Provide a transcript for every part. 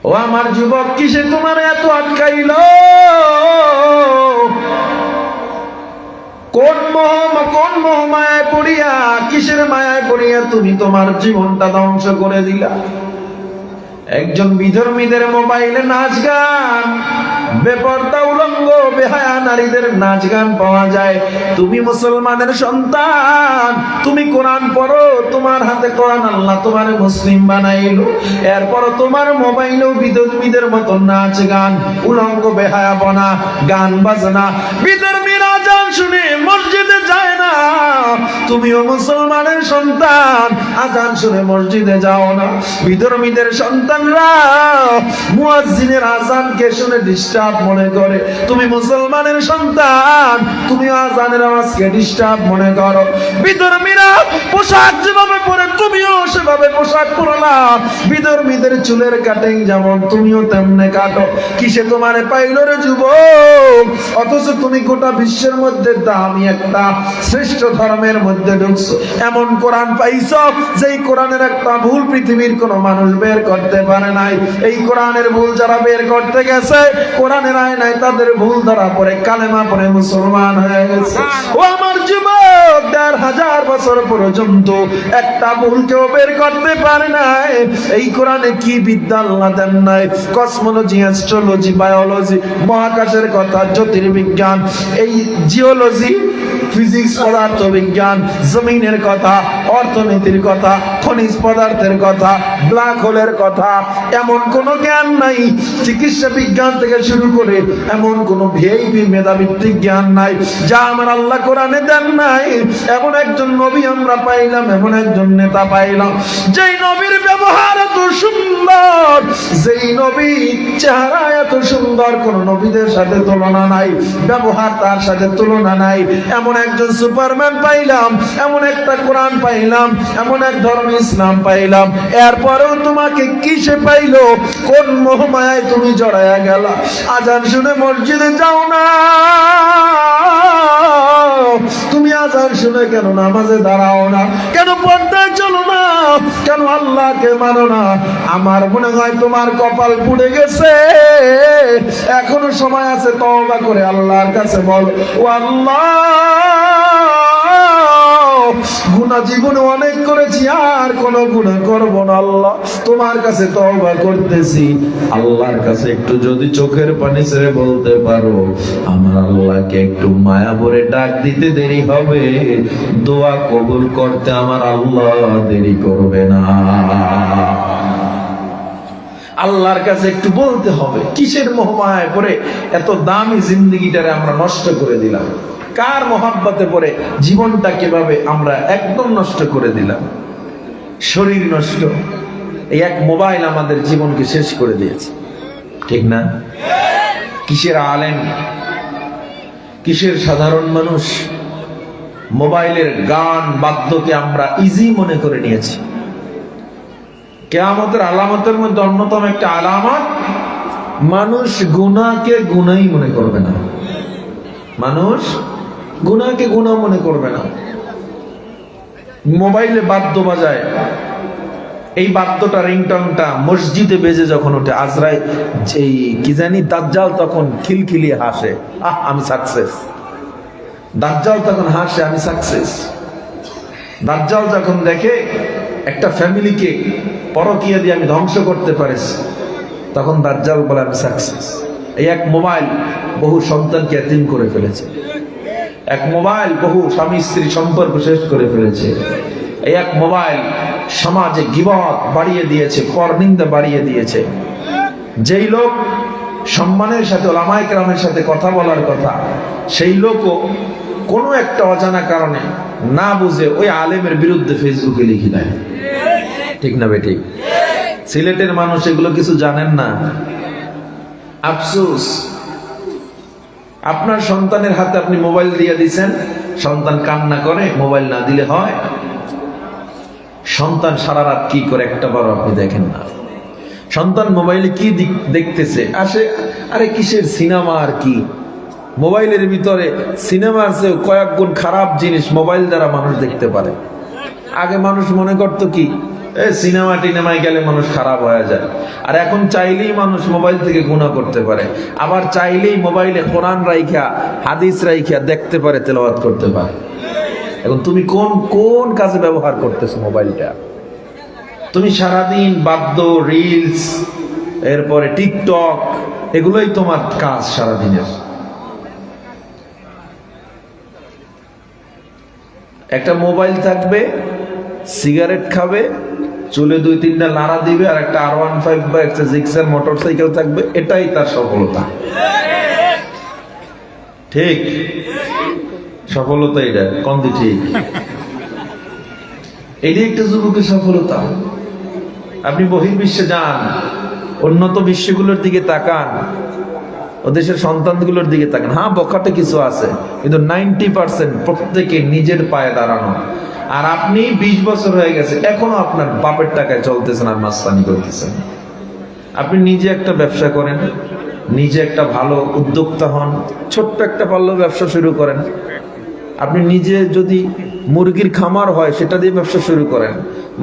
ও আমার যুবক, কিসে তোমার এত আটকাইল? কোন মায়ায় পড়িয়া, কিসের মায়ায় পড়িয়া তুমি তোমার জীবনটা ধ্বংস করে দিলা? একজন বিধর্মীদের মোবাইলে নাচ গান, বেপর্দা উলঙ্গ বেহায়া নারীদের নাচ গান পাওয়া যায়। তুমি মুসলমানের সন্তান, তুমি কোরআন পড়ো, তোমার হাতে কোরআন, আল্লাহ তোমার মুসলিম বানাইলো। এরপর তোমার মোবাইলেও বিধর্মীদের মতো নাচ গান, উলঙ্গ বেহায়াপনা, গান বাজনা। বিধর্মীর আজান শুনে মসজিদে যায় না, তুমিও মুসলমানের সন্তান, আজান শুনে মসজিদে যাও না। বিধর্মীদের সন্তানরা মুয়াজ্জিনের আজানকে শুনে ডিস্টার্ব মনে করে, তুমি মুসলমানের সন্তান, তুমি আজানের আওয়াজকে ডিস্টার্ব মনে করো। বিধর্মীরা পোশাক যেভাবে পরে তুমিও সেভাবে পোশাক পরলা, বিধর্মীদের চুলের কাটিং যেমন তুমিও তেমনে কাটো। কিসে তোমারে পাইল রে যুবক? অথচ তুমি গোটা বিশ্বের মধ্যে দামি একটা শ্রেষ্ঠ ধর্মের মধ্যে ঢুকছো। এমন কোরআন পাইছ যেই কোরআনের একটা ভুল পৃথিবীর কোন মানুষ বের করতে পারে নাই। এই কোরআনের ভুল যারা বের করতে গেছে, কোরআনের আয়নায় তাদের ভুল ধরা পড়ে কালেমা পড়ে মুসলমান হয়ে গেছে। ও আমার যুবক, ১,৫০০ বছর পর্যন্ত একটা ভুল কেউ বের করতে পারে নাই। এই কোরআনে কি বিদ্যা আল্লাহ দেন নাই? কসমোলজি, অ্যাস্ট্রোলজি, বায়োলজি, মহাকাশের কথা, জ্যোতির্বিজ্ঞান, এই জিওলজি, ফিজিক্স, পদার্থ বিজ্ঞান, জমিনের কথা, অর্থনীতির কথা, খনিজ পদার্থের কথা, ব্ল্যাক হোলের কথা, এমন কোন জ্ঞান নাই। চিকিৎসা বিজ্ঞান থেকে শুরু করে এমন কোন ভিআইপি মেধাভিত্তিক জ্ঞান নাই যা আমার আল্লাহ কোরআনে দেন নাই। এমন একজন নবী আমরা পাইলাম, এমন একজন নেতা পাইলাম, যেই নবীর ব্যবহার এত সুন্দর, যেই নবী চেহারা এত সুন্দর, কোন নবীদের সাথে তুলনা নাই, ব্যবহার তার সাথে তুলনা নাই। এমন একজন সুপারম্যান পাইলাম, এমন একটা কোরআন পাইলাম, এমন এক ধর্ম ইসলাম পাইলাম। এরপরেও তোমাকে কিসে পাইলো? কোন মোহমায়ায় তুমি জড়ায়া গেলা? আজান শুনে মসজিদে যাও না, তুমি আজান শুনে কেন নামাজে দাঁড়াও না? কেন পর্দায় চলো না? কেন আল্লাহকে মানো না? আমার মনে হয় তোমার কপাল পুড়ে গেছে। এখনো সময় আছে, তওবা করে আল্লাহর কাছে বল, ও আল্লাহ, গুনাহ জীবনে অনেক করেছি, আর কোন গুনাহ করব না। আল্লাহ, তোমার কাছে তওবা করতেছি। আল্লাহর কাছে একটু যদি চোখের পানি ছেড়ে বলতে পারো, আমার আল্লাহকে একটু মায়া ভরে ডাক দিতে দেরি হবে, দোয়া কবুল করতে আমার আল্লাহ দেরি করবে না। আল্লাহর কাছে একটু বলতে হবে। কিসের মোহমায় পড়ে এত দামি জিন্দেগিটারে আমরা নষ্ট করে দিলাম? কার মহাব্বতে পড়ে জীবনটা কিভাবে আমরা একদম নষ্ট করে দিলাম? শরীর নষ্ট, এই এক মোবাইল আমাদের জীবনকে শেষ করে দিয়েছে, ঠিক না? কিসের আলেম, কিসের সাধারণ মানুষ? মোবাইলের গান বাদ্যকে আমরা ইজি মনে করে নিয়েছি। কিয়ামতের আলামতের মধ্যে অন্যতম একটা আলামত, মানুষ গুনাহকে গুনাহই মনে করবে না। মানুষ গুনাহকে গুনাহ মনে করবে না। মোবাইলে বাদ্য বাজায়, এই বাদ্যটা, রিংটংটা মসজিদে বেজে যখন ওঠে, আজরাই এই কি জানি দাজ্জাল তখন খিলখিলিয়ে হাসে, আহ আমি সাকসেস। দাজ্জাল তখন হাসে, আমি সাকসেস। দাজ্জাল যখন দেখে একটা ফ্যামিলিকে পরকীয়া দিয়ে আমি ধ্বংস করতে পারিস, তখন দাজ্জাল বলে আমি সাকসেস। এই এক মোবাইল বহু সন্তানকে এতিম করে ফেলেছে। এক মোবাইল বহু স্বামী স্ত্রী সম্পর্ক শেষ করে ফেলেছে। এই এক মোবাইল সমাজে গীবত বাড়িয়ে দিয়েছে, পরনিন্দা বাড়িয়ে দিয়েছে। যেই লোক সম্মানের সাথে ওলামায়ে কেরামের সাথে কথা বলার কথা, সেই লোকও কোনো একটা অজানা কারণে না বুঝে ওই আলেমের বিরুদ্ধে ফেসবুকে লিখে দেয়, ঠিক না বেঠিক? সিলেটের মানুষ এগুলো কিছু জানেন না। আফসোস, আপনার সন্তানের হাতে আপনি মোবাইল দিয়ে দিচ্ছেন, সন্তান কান্না করে, মোবাইল না দিলে হয়? সন্তান সারা রাত কি করে একটা বার আপনি দেখেন না। সন্তান মোবাইলে কি দেখতেছে আসে, আরে কিসের সিনেমা আর কি। মোবাইলের ভিতরে সিনেমার চেয়ে কয়েক গুণ খারাপ জিনিস মোবাইল দ্বারা মানুষ দেখতে পারে। আগে মানুষ মনে করতো কি, সিনেমা টিনেমায় গেলে মানুষ খারাপ হয়ে যায়। আর এখন চাইলেই মানুষ মোবাইল থেকে গুনাহ করতে পারে, আবার চাইলেই মোবাইলে কোরআন রাইখা হাদিস রাইখা দেখতে পারে, তেলাওয়াত করতে পারে। এখন তুমি কোন কোন কাজে ব্যবহার করতেছো মোবাইলটা? তুমি সারাদিন বাদ্য, রিলস, এরপরে টিকটক, এগুলোই তোমার কাজ সারাদিনের। একটা মোবাইল থাকবে, সিগারেট খাবে, চুলে 2-3টা লাড়া দিবে, আর একটা R15 বা একটা জিক্সার মোটরসাইকেল থাকবে, এটাই তার সফলতা। ঠিক সফলতা এটা কন্দি, ঠিক এটাই একটা যুবকের সফলতা। আপনি বহির্বিশ্বে যান, উন্নত বিশ্বগুলোর দিকে তাকান, ও দেশের সন্তানগুলোর দিকে তাকান। হ্যাঁ, বখাটে কিছু আছে, কিন্তু 90% প্রত্যেকে নিজের পায়ে দাঁড়ানো। আর আপনি 20 বছর হয়ে গেছে, এখনো আপনার বাপের টাকায় চলতেছেন আর মাস্তানি করতেছেন। আপনি নিজে একটা ব্যবসা করেন, নিজে একটা ভালো উদ্যোক্তা হন, ছোট্ট একটা পারলেও ব্যবসা শুরু করেন। আপনি নিজে যদি মুরগির খামার হয় সেটা দিয়ে ব্যবসা শুরু করেন,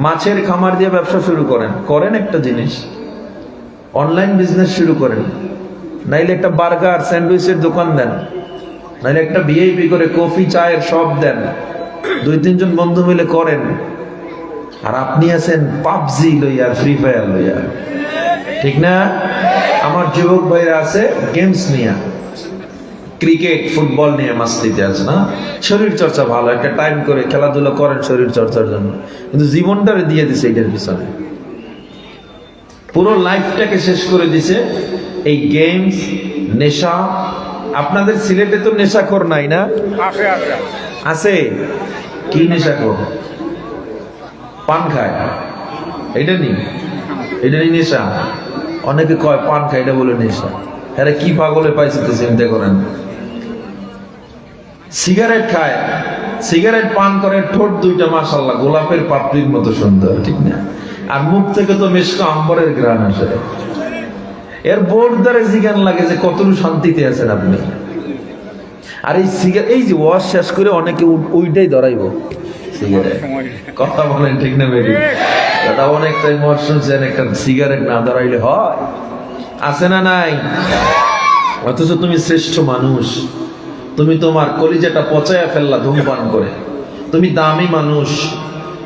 মাছের খামার দিয়ে ব্যবসা শুরু করেন একটা জিনিস, অনলাইন বিজনেস শুরু করেন, নাইলে একটা বার্গার স্যান্ডউইচের দোকান দেন, নাইলে একটা ভিআইপি করে কফি চায়ের শপ দেন, 2-3 জন বন্ধু মিলে করেন। আর আপনি আছেন পাবজি লইয়া, ফ্রি ফায়ার লইয়া, ঠিক না? আমার যুবক ভাইরা আছে গেমস নিয়ে, ক্রিকেট, ফুটবল নিয়ে মাস্তিতে আছে না। শরীর চর্চা ভালো, একটা টাইম করে খেলাধুলা করেন শরীর চর্চার জন্য, কিন্তু জীবনটারে দিয়ে দিছে এটার পিছনে, পুরো লাইফটাকে শেষ করে দিছে এই গেমস, নেশা। আপনাদের সিলেটে তো নেশাখোর নাই না? আছে। কি নেশাখোর? পান খায়, এটা নেই নেশা। অনেকে কয় পান খায়, এটা বলে নেশা। আরে কি পাগলে পাইছে তো চিন্তা করেন। সিগারেট খায়, সিগারেট পান করে, ঠোঁট 2টা মাশাআল্লাহ গোলাপের পাপড়ির মতো সুন্দর, ঠিক না? আর মুখ থেকে তো মেশকা আম্বরের ঘ্রাণ আসে। এর বোর্ড দ্বারা জিগান লাগে যে কতটুকু শান্তিতে আছেন আপনি। আর এই যে ওয়াশ শেষ করে অনেকে ওইটাই ধরাইব সিগারেট। কথা বলেন ঠিক না বেরি? এটা অনেকটাই মত শুনছেন, একটা সিগারেট না ধরাইলে হয়? আছে না নাই? অথচ তুমি শ্রেষ্ঠ মানুষ, তুমি তোমার কলিজাটা পচায়া ফেললা ধূমপান করে, তুমি দামি মানুষ,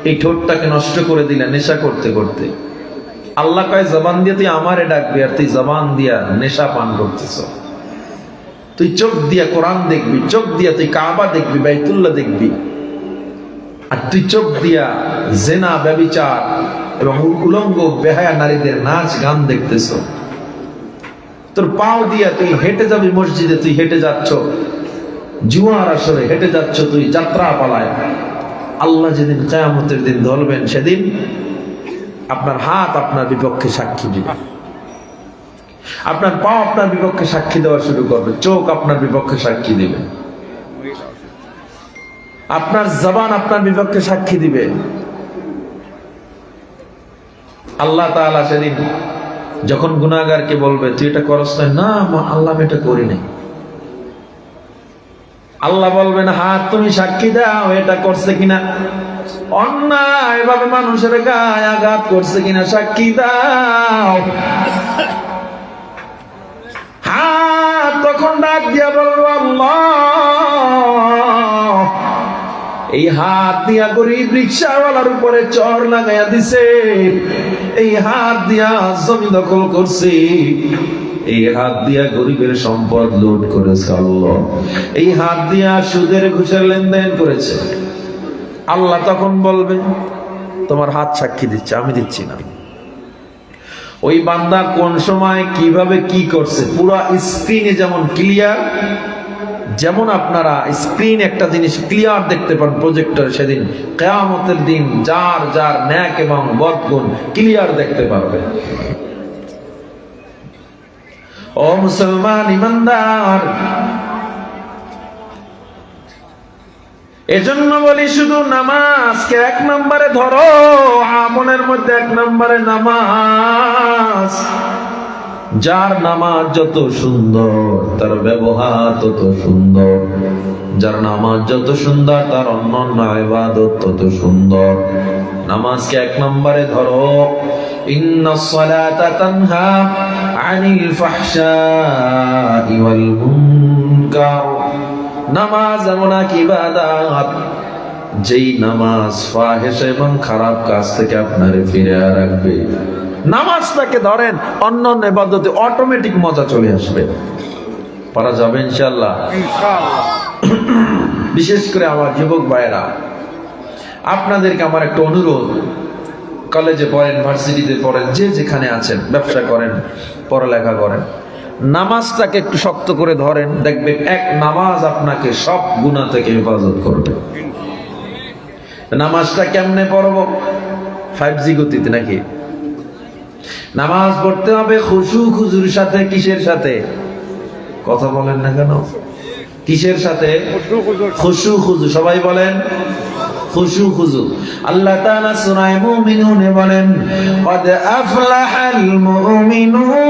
এই ঠোঁটটাকে নষ্ট করে দিলা নেশা করতে করতে। আল্লাহ কয় জবান দিয়ে তুই আমারে ডাকবি, আর তুই জবান দিয়া নেশা পান করতেছ। তুই চোখ দিয়া কোরআন দেখবি, চোখ দিয়া তুই কাবা দেখবি, বাইতুল্লাহ দেখবি, আর তুই চোখ দিয়া জেনা, ব্যভিচার এবং উলঙ্গ বেহায়া নারীদের নাচ গান দেখতেছ। তোর পাও দিয়া তুই হেঁটে যাবি মসজিদে, তুই হেঁটে যাচ্ছ জুয়ার আসরে, হেঁটে যাচ্ছ তুই যাত্রা পালায়। আল্লাহ যেদিন কিয়ামতের দিন ধরবেন, সেদিন আপনার হাত আপনার বিপক্ষে সাক্ষী দিবে, আপনার পা আপনার বিপক্ষে সাক্ষী দেওয়া শুরু করবে, চোখ আপনার বিপক্ষে সাক্ষী দিবে, আপনার জবান আপনার বিপক্ষে সাক্ষী দিবে। আল্লাহ তাআলা সেদিন যখন গুনাহগারকে বলবে তুই এটা করস না, আল্লাহ আমি এটা করি নাই, আল্লাহ বলবেন হাত তুমি সাক্ষী দাও এটা করছে কিনা, অন্যায় ভাবে মানুষের গায়ে আঘাত করছে কিনা সাক্ষী দাও। হাত তখন ডাক দিয়া বলবো আল্লাহ, এই হাত দিয়া গরিব রিকশাওয়ালার উপরে চর লাগাইয়া দিছে, এই হাত দিয়া জমি দখল করছে, এই হাত দিয়া গরিবের সম্পদ লুট করেছে আল্লাহ, এই হাত দিয়া সুদের ঘুষের লেনদেন করেছে। আল্লাহ তখন বলবে তোমার হাত সাক্ষী দিচ্ছে, আমি দিচ্ছি না। ওই বান্দা কোন সময় কিভাবে কি করছে পুরো স্ক্রিনে যেমন ক্লিয়ার, যেমন আপনারা স্ক্রিন একটা জিনিস ক্লিয়ার দেখতে পান প্রজেক্টর, সেদিন কিয়ামতের দিন যার যার নেক এবং বদগুণ ক্লিয়ার দেখতে পারবে। ও মুসলমান ইমানদার, এজন্য বলি শুধু নামাজকে 1 নম্বরে ধরো, আমলের মধ্যে 1 নম্বরে নামাজ। যার নামাজ যত সুন্দর তার ব্যবহার তত সুন্দর, যার নামাজ যত সুন্দর তার অন্যান্য ইবাদত তত সুন্দর। নামাজকে এক নম্বরে ধরো। ইন্নাস সালাতা তানহা আনিল ফাহশাই ওয়াল মুনকার। নামাজ এমন এক ইবাদত যেই নামাজ ফাহিশা এবং খারাপ কাজ থেকে আপনারে ফিরিয়ে রাখবে। নামাজটাকে ধরেন, অন্যান্য ইবাদতে অটোমেটিক মজা চলে আসবে। পারা যাবে ইনশাআল্লাহ। বিশেষ করে আমার যুবক ভাইরা, আপনাদেরকে আমার একটা অনুরোধ, কলেজে পড়েন, ভার্সিটিতে পড়েন, যে যেখানে আছেন, ব্যবসা করেন, পড়ালেখা করেন, নামাজটাকে একটু শক্ত করে ধরেন। দেখবেন এক নামাজ আপনাকে সব গুনাহ থেকে হেফাজত করবে। নামাজটা কেমনে পড়ব? 5G গতিতে নাকি? নামাজ পড়তে হবে খুশু খুজুর সাথে। কিসের সাথে? কথা বলেন না কেন? কিসের সাথে? খুশু খুজু। সবাই বলেন খুশু খুজু। আল্লাহ তাআলা সূরা মুমিনুনে বলেন, ক্বাদ আফলাহাল মুমিনুন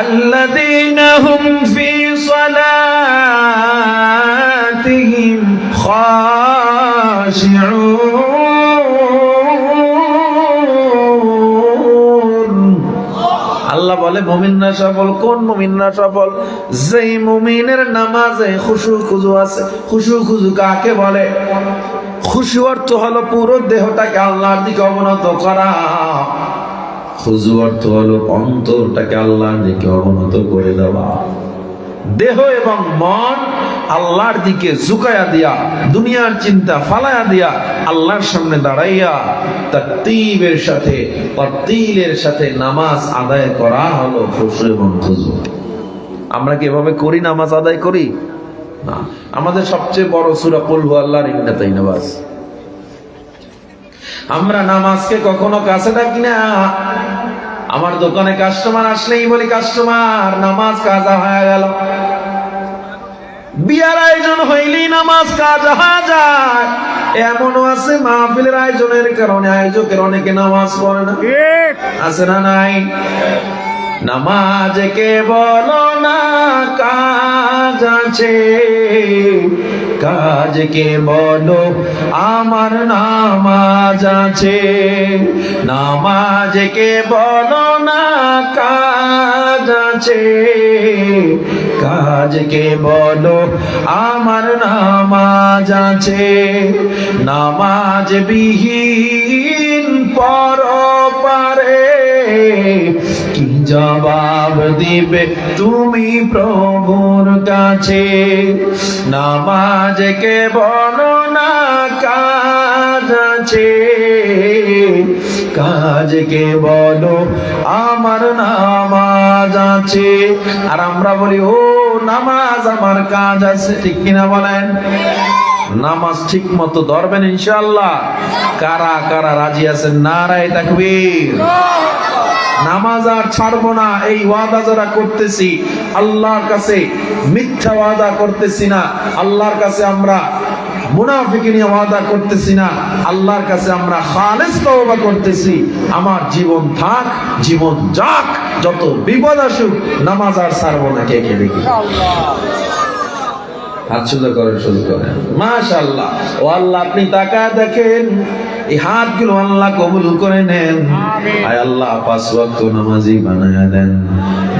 আল্লাযীনা হুম ফী সালাতিহিম খাশিউন। আল্লাহ বলে মুমিনরা সফল। কোন মুমিনরা সফল? যেই মুমিনের নামাজে খুশু খুজু আছে। খুশু খুজু কাকে বলে? খুশু অর্থ হলো পুরো দেহটাকে আল্লাহর দিকে অবনত করা। খুজু অর্থ হলো অন্তরটাকে আল্লাহর দিকে অবনত করে দেওয়া। দেহ এবং মন আল্লাহর দিকে ঝুঁকায়া দিয়া, দুনিয়ার চিন্তা ফালায়া দিয়া, আল্লাহর সামনে দাঁড়াইয়া তারতিবের সাথে, তারতিলের সাথে নামাজ আদায় করা হলো খুশু এবং খুজু। আমরা কি এভাবে করি? নামাজ আদায় করি না। আমাদের সবচেয়ে বড় সূরা কুল হুয়াল্লাহর ইন্নাতাইনা বাস। আমরা নামাজকে কখনো কাছে ডাকি না। আমার দোকানে কাস্টমার আসলেই বলি, কাস্টমার নামাজ কাজা হয়ে গেল। বিয়ার আয়োজন হইলেই নামাজ কাজা হয়ে যায়। এমনও আছে মাহফিলের আয়োজনের কারণে আয়োজকের অনেকে নামাজ পড়ে না। আছে না নাই? নামাজ কে বলো না কাজ আছে, কাজ কে বলো আমার নামাজ আছে। নামাজ কে বলো না কাজ আছে, কাজ কে বলো আমার নামাজ আছে। নামাজ বিহীন পরপারে কি জবাব দিবে তুমি প্রভুর কাছে। নামাজ কে বলো না কাজ আছে, কাজ কে বলো আমার নামাজ আছে। আর আমরা বলি ও নামাজ আমার কাজ আছে। ঠিক কিনা বলেন? নামাজ ঠিক মতো ধরবেন ইনশাআল্লাহ। কারা কারা রাজি আছেন? নারায়ে তাকবীর। নামাজ আর ছাড়বো না, এই ওয়াদা যারা করতেছি আল্লাহর কাছে মিথ্যা ওয়াদা করতেছি না। আল্লাহর কাছে আমরা মুনাফিকি নিয়ে ওয়াদা করতেছি না। আল্লাহর কাছে আমরা খালেস তওবা করতেছি। আমার জীবন থাক, জীবন যাক, যত বিপদ আসুক, নামাজ আর ছাড়বো না। কে কে দেখি? হাত সোজা করেন, সোজা করেন। মাশাআল্লাহ। ও আল্লাহ, আপনি তাকায় দেখেন, এই হাতগুলো আল্লাহ কবুল করে নেন। আয় আল্লাহ, 5 ওয়াক্ত নামাজি বানায়া দেন।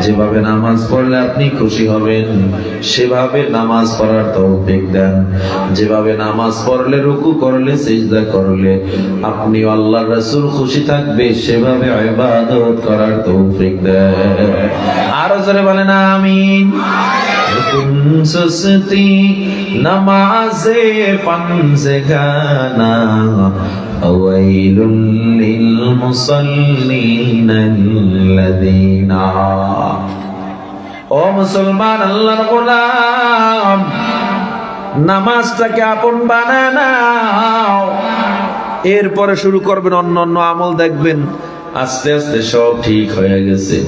যেভাবে নামাজ পড়লে আপনি খুশি হবেন সেভাবে নামাজ পড়ার তৌফিক দেন। যেভাবে নামাজ পড়লে, রুকু করলে, সিজদা করলে আপনি আল্লাহর রাসূল খুশি থাকবে সেভাবে ইবাদত করার তৌফিক দেন। আরো জোরে বলেন আমিন। সুস্তি নামাজে পানজেগানা ওয়াইলুল লিল মুসাল্লিন আল্লাযিনা। ও মুসলমান, আল্লাহর গোলাম, নামাজটাকে আপন বানায় নাও। এরপরে শুরু করবেন অন্যান্য আমল, দেখবেন আস্তে আস্তে সব ঠিক হয়ে গেছে।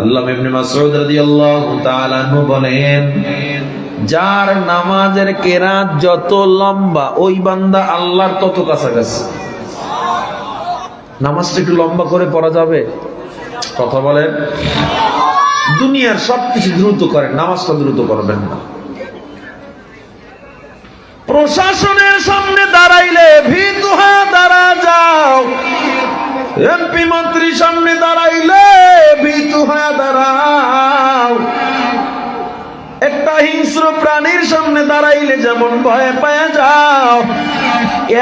আল্লাহ ইবনে মাসউদ রাদিয়াল্লাহু তাআলা আনহু বলেন, যার নামাজের কেরাত যত লম্বা ওই বান্দা আল্লাহর তত কাছাকাছি। নামাজটা একটু লম্বা করে পড়া যাবে? কথা বলেন। দুনিয়ার সবকিছু দ্রুত করেন, নামাজটা দ্রুত করবেন না। প্রশাসনের সামনে দাঁড়াইলে ভীতু হয়ে দাঁড়া যাও, এমপি মন্ত্রীর সামনে দাঁড়াইলে ভীতু হয়ে দাঁড়াও। একটা হিংস্র প্রাণীর সামনে দাঁড়াইলে যেমন ভয় পায় যাও,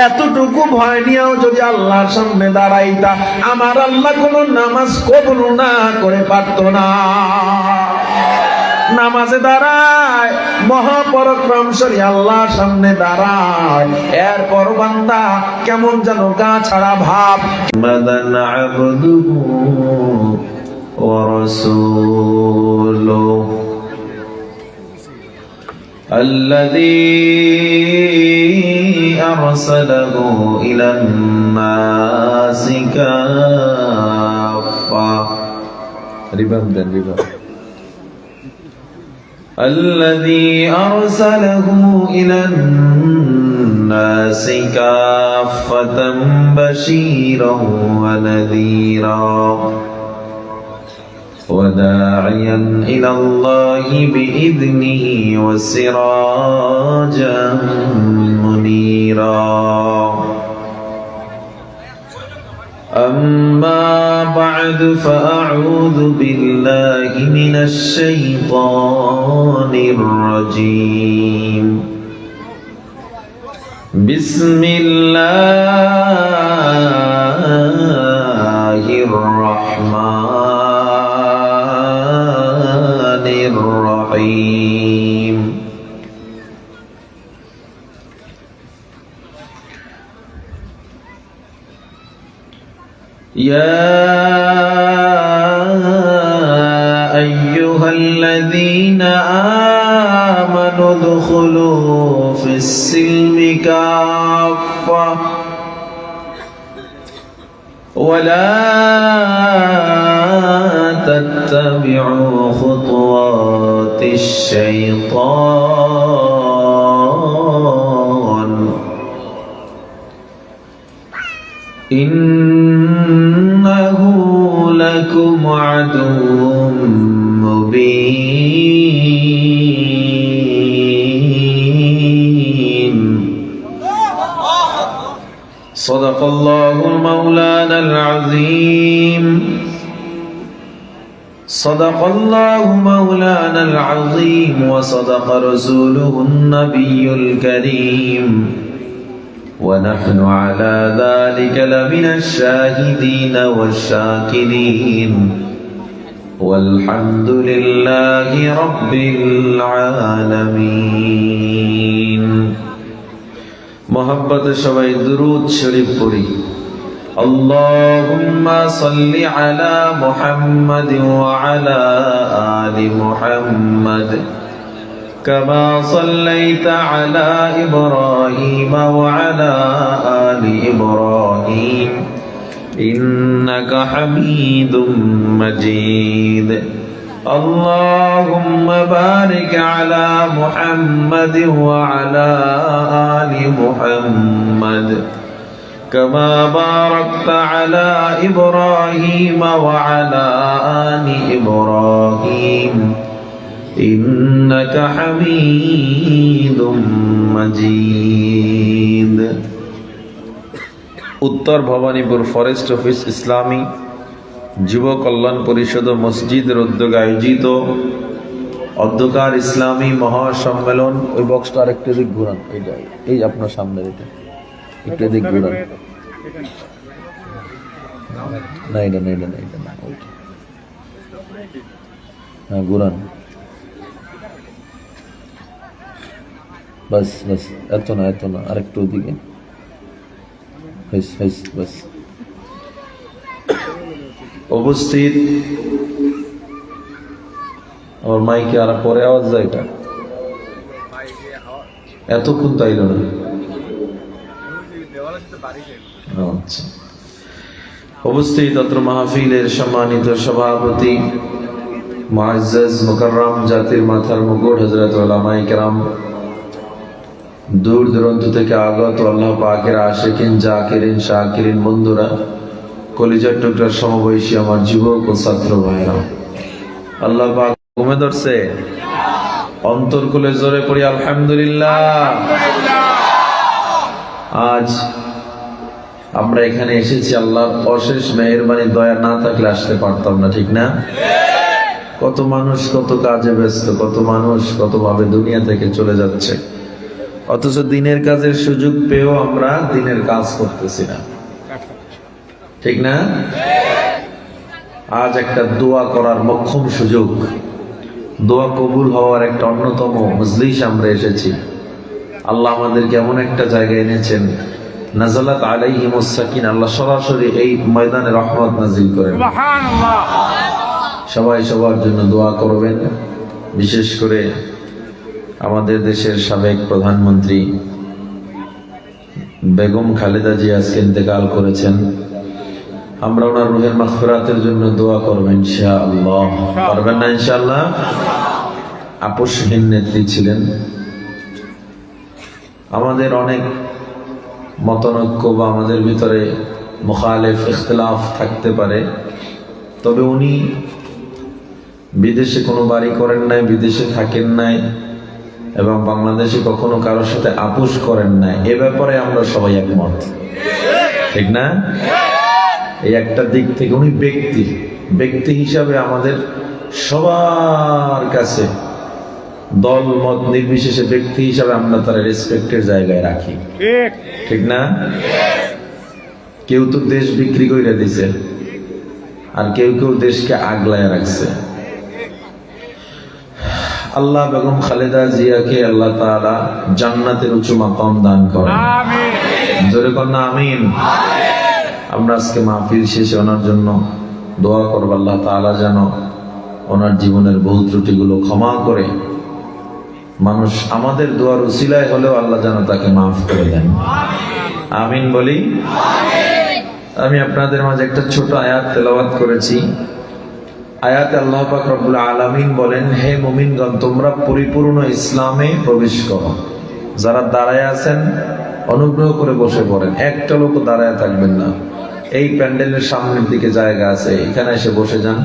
এতটুকু ভয় নিয়েও যদি আল্লাহর সামনে দাঁড়াইতা, আমার আল্লাহ কোন নামাজ কবুল না করে পারত না। নামাজে দাঁড়ায়, মহাপরাক্রমশালী আল্লাহর সামনে দাঁড়ায়, এরপর বান্দা কেমন যেন গা ছাড়া ভাব। মাদান আবদুহু ওয়া রাসূলুহু الذي أرسله إلى الناس كافة. الذي أرسله إلى الناس كافة بشيرا ونذيرا وداعيا إلى الله بإذنه وسراجا منيرا. أما بعد فأعوذ بالله من الشيطان الرجيم. بسم الله الرحمن الرحيم. يا أيها الذين آمنوا ادخلوا في السلم كافة ولا تتبعوا خطوات الشيطان إنه لكم عدو مبين. صدق الله مولانا العظيم. صدق الله مولانا العظيم وصدق رسوله النبي الكريم ونحن على ذلك لمن الشاهدين والشاكرين والحمد لله رب العالمين. محبت সবাই দুরূদ শরীফ পড়ি। اللهم صل على محمد وعلى آل محمد كما صليت على إبراهيم وعلى آل إبراهيم إنك حميد مجيد. اللهم بارك على محمد وعلى آل محمد كما باركت على إبراهيم وعلى آل إبراهيم إنك حميد مجيد. উত্তর ভবানীপুর ফরেস্ট অফিস ইসলামী যুব কল্যাণ পরিষদ ও মসজিদের উদ্যোগে আয়োজিত অধ্যকার ইসলামী মহাসম্মেলন। ওই বক্সটা আরেকটু দিক ঘুরান, এই আপনার সামনে এটা একটু দিক ঘুরান। না এটা না, এটা না, এটা না, হ্যাঁ ঘুরান। বাস বাস, এত না এত না, আরেকটু ওদিকে। বাস। উপস্থিত আমার মাইকে আর পরে আওয়াজ যায়, এটা এতক্ষণ তাইল না। আচ্ছা, উপস্থিত অত্র মাহফিলের সম্মানিত সভাপতি মুআজ্জাজ মুকাররম জাতির মাথার মুকুট হযরত উলামায়ে কেরাম, দূর দূরান্ত থেকে আগত আল্লাহ পাকের আশিকিন জাকিরিন শাকিরিন বন্ধুরা, কলিজার টুকরার সমবয়সী আমার যুবক ও ছাত্র ভাইরা, আল্লাহ পাক ঘুমে ধরছে, অন্তর খুলে জোরে পড়ি আলহামদুলিল্লাহ। আজ আমরা এখানে এসেছি আল্লাহর অশেষ মেহেরবানি, দয়া না থাকলে আসতে পারতাম না, ঠিক না? কত মানুষ কত কাজে ব্যস্ত, কত মানুষ কত ভাবে দুনিয়া থেকে চলে যাচ্ছে, অথচ দিনের কাজের সুযোগ পেয়েও আমরা দিনের কাজ করতেছি না, ঠিক না? আজ একটা দোয়া করার মোক্ষম সুযোগ, দোয়া কবুল হওয়ার একটা অন্যতম মজলিস আমরা এসেছি। আল্লাহ আমাদেরকে এমন একটা জায়গায় এনেছেন, নাজালাত আলাইহিমুস সাকিন, আল্লাহ সরাসরি এই ময়দানে রহমত নাজিল করেন। সুবহানাল্লাহ। সবাই সবার জন্য দোয়া করবেন। বিশেষ করে আমাদের দেশের সাবেক প্রধানমন্ত্রী বেগম খালেদা জিয়া আজকে ইন্তেকাল করেছেন, আমরা ওনার রুহের মাগফিরাতের জন্য দোয়া করব ইনশাআল্লাহ। পারবেন না ইনশাআল্লাহ? আপোষহীন নেত্রী ছিলেন। আমাদের অনেক মতানৈক্য বা আমাদের ভিতরে মুখালেফ ইখতিলাফ থাকতে পারে, তবে উনি বিদেশে কোনো বাড়ি করেন নাই, বিদেশে থাকেন নাই এবং বাংলাদেশে কখনো কারোর সাথে আপোষ করেন নাই। এ ব্যাপারে আমরা সবাই একমত, ঠিক না? এই একটা দিক থেকে উনি ব্যক্তি হিসাবে আমাদের সবার কাছে দল মত নির্বিশেষে ব্যক্তি হিসাবে আমরা তার রেসপেক্টের জায়গায় রাখি, ঠিক না? কেউ তো দেশ বিক্রি করে দিছে, আর কেউ কেউ দেশকে আগলায় রাখছে। আল্লাহ বেগম খালেদা জিয়াকে আল্লাহ তাআলা জান্নাতের উঁচু মাকাম দান করেন, আমিন। জোরে কর না আমিন। আমরা আজকে মাহফিল শেষে ওনার জন্য দোয়া করব, আল্লাহ তাআলা যেন ওনার জীবনের বহু ত্রুটিগুলো ক্ষমা করে, মানুষ আমাদের দোয়ার উসিলায় হলেও আল্লাহ যেন তাকে মাফ করে দেন, আমিন বলি। আমি আপনাদের মাঝে একটা ছোট আয়াত তেলাওয়াত করেছি। আয়াতে আল্লাহ পাক রব্বুল আলামিন বলেন, হে মুমিনগণ, তোমরা পরিপূর্ণ ইসলামে প্রবেশ করো। যারা দাঁড়ায় আছেন অনুগ্রহ করে বসে পড়েন, একটা লোক দাঁড়ায় থাকবেন না। এই প্যান্ডেলের সামনের দিকে জায়গা আছে, এখানে এসে বসে যান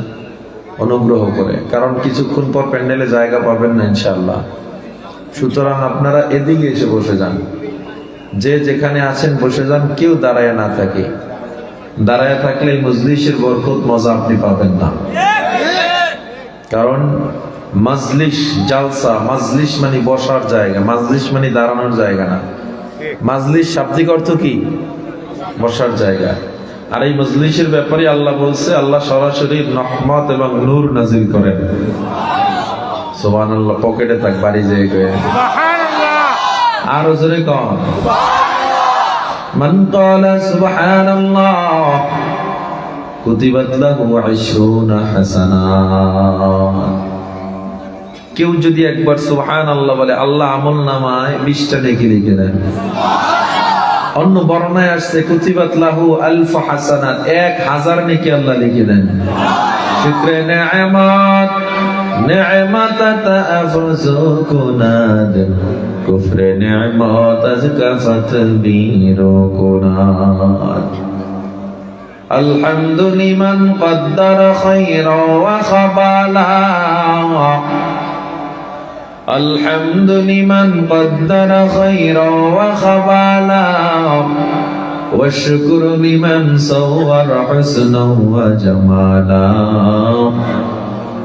অনুগ্রহ করে, কারণ কিছুক্ষণ পর প্যান্ডেলে জায়গা পাবেন না ইনশাআল্লাহ। সুতরাং আপনারা এদিকে এসে বসে যান, যে যেখানে আছেন বসে যান, কেউ দাঁড়ায় না থাকে। দাঁড়ায় থাকলে মজলিসের বরকত মজা আপনি পাবেন না, কারণ মাজলিস জালসা, মাজলিস মানে বসার জায়গা, মাজলিস মানে দাঁড়ানোর জায়গা না। মাজলিস শাব্দিক অর্থ কি? বসার জায়গা। আর এই মজলিসের ব্যাপারে আল্লাহ বলছে, আল্লাহ সরাসরি রহমত এবং নূর নাজিল করেন। সুবহানাল্লাহ। পকেটে থাক, বাড়ি যেয়ে সুবহানাল্লাহ। আর জোরে কর সুবহানাল্লাহ। মান ক্বালা সুবহানাল্লাহ কুতিবাত লাহু 20 হাসানাত। কেউ যদি একবার সুবহানাল্লাহ বলে, আল্লাহ আমলনামায় 20টা নেকি লিখে দেন। অন্য বর্ণনায় আসছে কুতিবাত লাহু 1000 হাসানাত, 1000 নেকি আল্লাহ লিখে দেন। শুকরে নিয়ামত নিয়ামত তাফজু কুনাদ, কুফরে নিয়ামত আজকাফত বীরু কুনাদ। الحمد لمن قدر خيرا وخبالا، الحمد لمن قدر خيرا وخبالا، والشكر لمن صور حسنا وجمالا،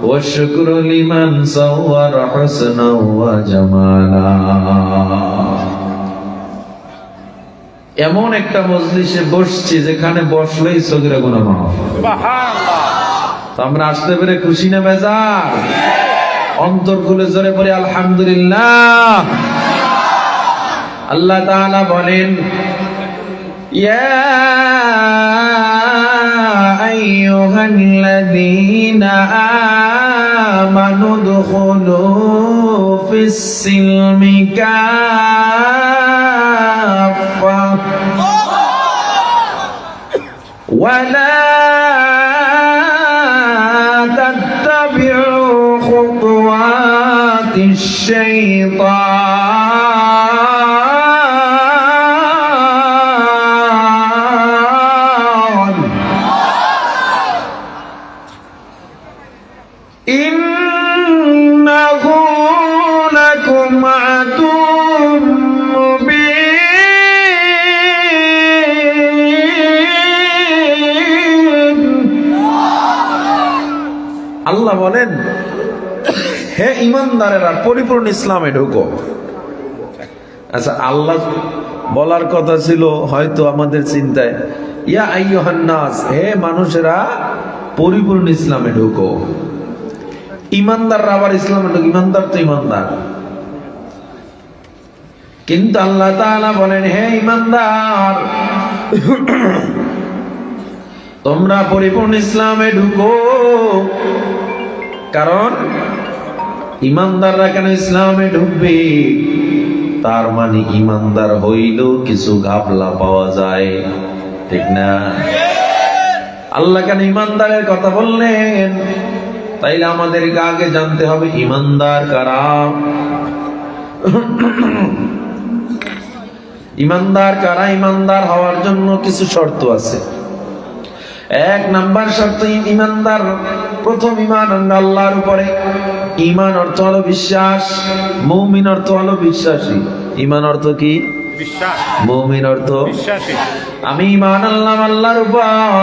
والشكر لمن صور حسنا وجمالا। এমন একটা মজলিসে বসছি যেখানে বসলেই সগীরা গুনাহ মাফ। সুবহানাল্লাহ। তো আমরা আসতে পেরে খুশি না বেজার? অন্তর খুলে জোরে বলি আলহামদুলিল্লাহ। আল্লাহ তাআলা বলেন, ইয়া আইয়ুহাল্লাযীনা আমানু দুখুলু ফিস-সিলমি কাফা ওয়া লা তাত্তাবিউ আল্লাহ বলেন, হে ইমানদারেরা পরিপূর্ণ ইসলামে ঢুকো। আচ্ছা, আল্লাহ বলার কথা ছিল হয়তো আমাদের চিন্তায়, ইয়া আইয়ুহান নাস, হে মানুষেরা পরিপূর্ণ ইসলামে ঢুকো। ইমানদাররা আবার ইসলামে ঢুকো, ইমানদার তো ইমানদার। কিন্তু আল্লাহ তাআলা বলেন, হে ইমানদার, তোমরা পরিপূর্ণ ইসলামে ঢুকো। কারণ ইমানদাররা কেন ইসলামে ঢুকবে? তার মানে ইমানদার হইলেও কিছু ঘাপলা পাওয়া যায়, ঠিক না? আল্লাহ কেন ইমানদারের কথা বললেন? তাইলে আমাদেরকে আগে জানতে হবে ইমানদার কারা। ইমানদার কারা? ইমানদার হওয়ার জন্য কিছু শর্ত আছে। এক নাম্বার শর্ত, ইমানদার প্রথম ঈমান আনবে আল্লাহর উপরে। ঈমান অর্থ হলো বিশ্বাস, মুমিন অর্থ হলো বিশ্বাসী। ঈমান অর্থ কি? বিশ্বাস। মুমিন অর্থ বিশ্বাসী। আমি ঈমান আনলাম আল্লাহর উপর,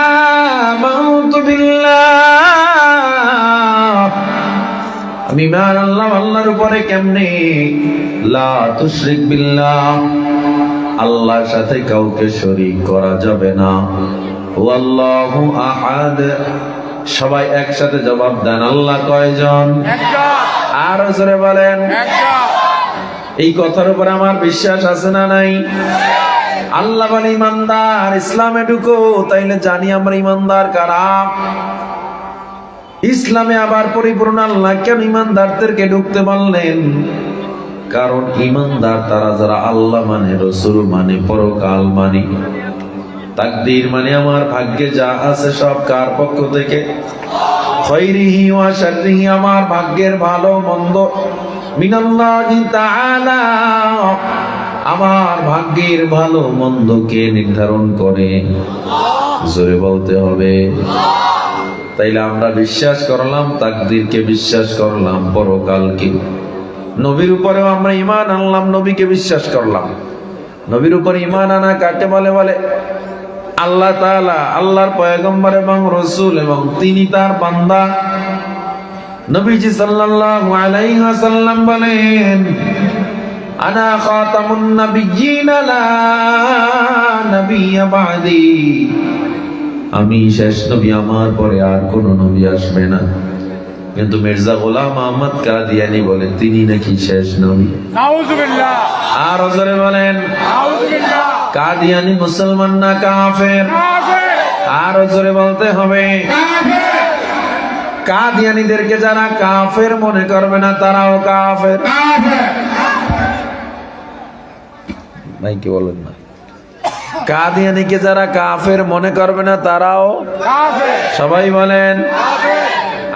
আমানতু বিল্লাহ, আমি ঈমান আনলাম আল্লাহর উপরে। কেমনে? লা তুশরিক বিল্লাহ, আল্লাহর সাথে কাউকে শরীক করা যাবে না। ওয়াল্লাহু আহাদ, সবাই একসাথে জবাব দেন, আল্লাহ কয়জন? একজন। আরো জোরে বলেন, একজন। এই কথার উপর আমার বিশ্বাস আছে না নাই? আল্লাহ বলে ইমানদার ইসলামে ঢুকো। তাইলে জানি আমরা ইমানদার কারা। ইসলামে আবার পরিপূর্ণ আল্লাহ কেন ইমানদারদেরকে ঢুকতে বললেন? কারণ ইমানদার তারা যারা আল্লাহ মানে, রসুল মানে, পরকাল মানে, তাকদীর মানে আমার ভাগ্যে যা আছে সব কার পক্ষ থেকে? খায়রিহি ওয়া শাররিহি, আমার ভাগ্যের ভালো মন্দ মিনাল্লাহি তাআলা, আমার ভাগ্যের ভালো মন্দ কে নির্ধারণ করে? জোরে বলতে হবে। তাইলে আমরা বিশ্বাস করলাম তাকদীরকে, বিশ্বাস করলাম পরকালকে। নবীর উপরেও আমরা ঈমান আনলাম, নবীকে বিশ্বাস করলাম। নবীর উপরে ঈমান আনা কাকে বলে? বলে আল্লাহ তাআলা, আল্লাহর পয়গম্বর এবং রাসূল, এবং তিনি তার বান্দা। নবীজি সাল্লাল্লাহু আলাইহি ওয়াসাল্লাম বলেন, আনা খাতামুন নাবিয়্যিন লা নাবিয়্যা বা'দি, আমি শেষ নবী, আমার পরে আর কোন নবী আসবে না। কিন্তু মির্জা গোলাম আহমদ কাদিয়ানী বলে তিনি নাকি শেষ নবী। নাউযুবিল্লাহ। আর জোরে বলেন নাউযুবিল্লাহ। কাদিয়ানী মুসলমান না কাফের? কাফের। আর জোরে বলতে হবে কাফের। কাদিয়ানীদেরকে যারা কাফের মনে করবে না তারাও কাফের। কাফের। ভাই কি বলেন না? কাদিয়ানীকে যারা কাফের মনে করবে না তারাও কাফের। সবাই বলেন কাফের।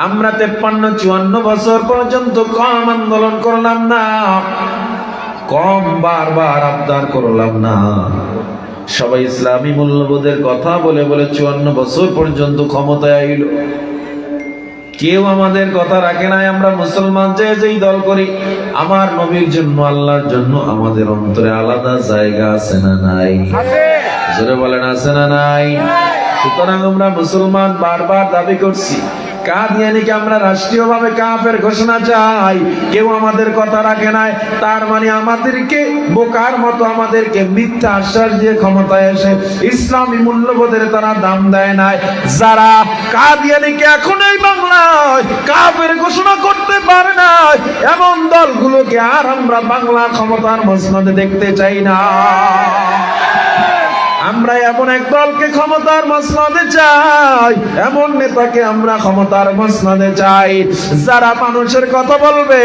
আমরা 53-54 বছর পর্যন্ত কম আন্দোলন করলাম না, কম বারবার আবদার করলাম না। সবাই ইসলামী মূল্যবোধের কথা বলে বলে 54 বছর পর্যন্ত ক্ষমতায় আইল। কেউ আমাদের কথা রাখে নাই। আমরা মুসলমান যে যেই দল করি, আমার নবীর জন্য, আল্লাহর জন্য আমাদের অন্তরে আলাদা জায়গা আছে না নাই? জোরে বলেন আছে না নাই? সুতরাং আমরা মুসলমান বারবার দাবি করছি। কাদিয়ানীকে আমরা রাষ্ট্রীয়ভাবে কাফের ঘোষণা চাই, কেউ আমাদের কথা রাখে নাই। তার মানে আমাদেরকে বোকার মতো, আমাদেরকে মিথ্যা আশ্বাস দিয়ে ক্ষমতায় এসে ইসলামী মূল্যবোধের তারা দাম দেয় নাই। যারা কাদিয়ানীকে এখন এই বাংলায় কাফের ঘোষণা করতে পারে না, এমন দলগুলোকে আর আমরা বাংলার ক্ষমতার মসনদে দেখতে চাই না। আমরা এমন এক দলকে ক্ষমতার মসনদে চাই, এমন নেতাকে আমরা ক্ষমতার মসনদে চাই, যারা মানুষের কথা বলবে,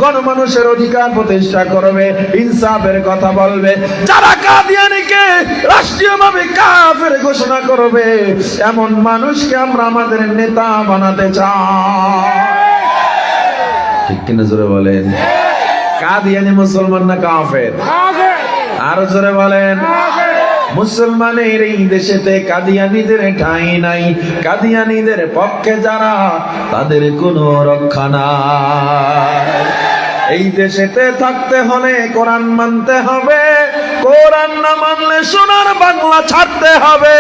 গণমানুষের অধিকার প্রতিষ্ঠা করবে, ইনসাফের কথা বলবে, যারা কাদিয়ানীকে রাষ্ট্রীয়ভাবে কাফের ঘোষণা করবে, এমন মানুষকে আমরা আমাদের নেতা বানাতে চাই। ঠিক কিনা জোরে বলেন? কাদিয়ানী মুসলমান না কাফের? আরো জোরে বলেন। মুসলমানের এই দেশেতে কাদিয়ানীদের ঠাঁই নাই। কাদিয়ানীদের পক্ষে যারা, তাদের কোনো রক্ষা নাই। এই দেশেতে থাকতে হলে কোরআন মানতে হবে, কোরআন না মানলে সোনার বাংলা ছাড়তে হবে।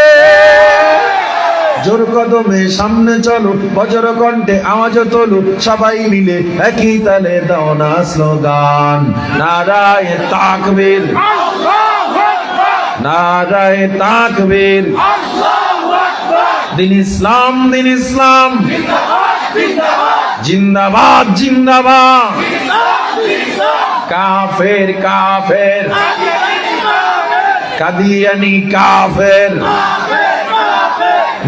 জোর কদমে সামনে চলো, বজ্র কণ্ঠে আওয়াজ তোলো, সবাই মিলে একই তালে দাও না স্লোগান, নারায়ে তাকবীর, নারায়ে তাকবীর, দিন ইসলাম, দিন ইসলাম, জিন্দাবাদ, জিন্দাবাদ, কাফের, কাফের, কাদিয়ানি কাফের,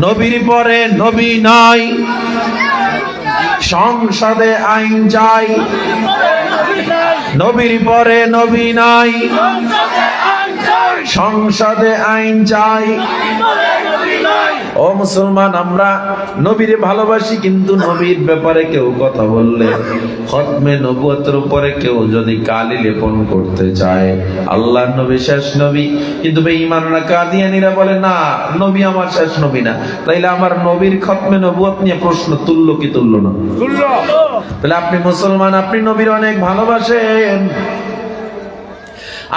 নবীর পরে নবী নাই, সংসদে আইন চাই, নবীর পরে নবী নাই, সংসদে আইন চাই। ও মুসলমান, আমরা নবীর ভালোবাসি, কিন্তু নবীর ব্যাপারে কেউ কথা বললে, খতমে নবুয়তের উপরে কেউ যদি কালি লেপন করতে চায়, আল্লাহর নবী শেষ নবী, কিন্তু বেঈমানরা কাদিয়ানীরা বলে না, নবী আমার শেষ নবী না, তাইলে আমার নবীর খতমে নবুয়ত নিয়ে প্রশ্ন তুললো কি তুললো না? তাহলে আপনি মুসলমান, আপনি নবীর অনেক ভালোবাসেন।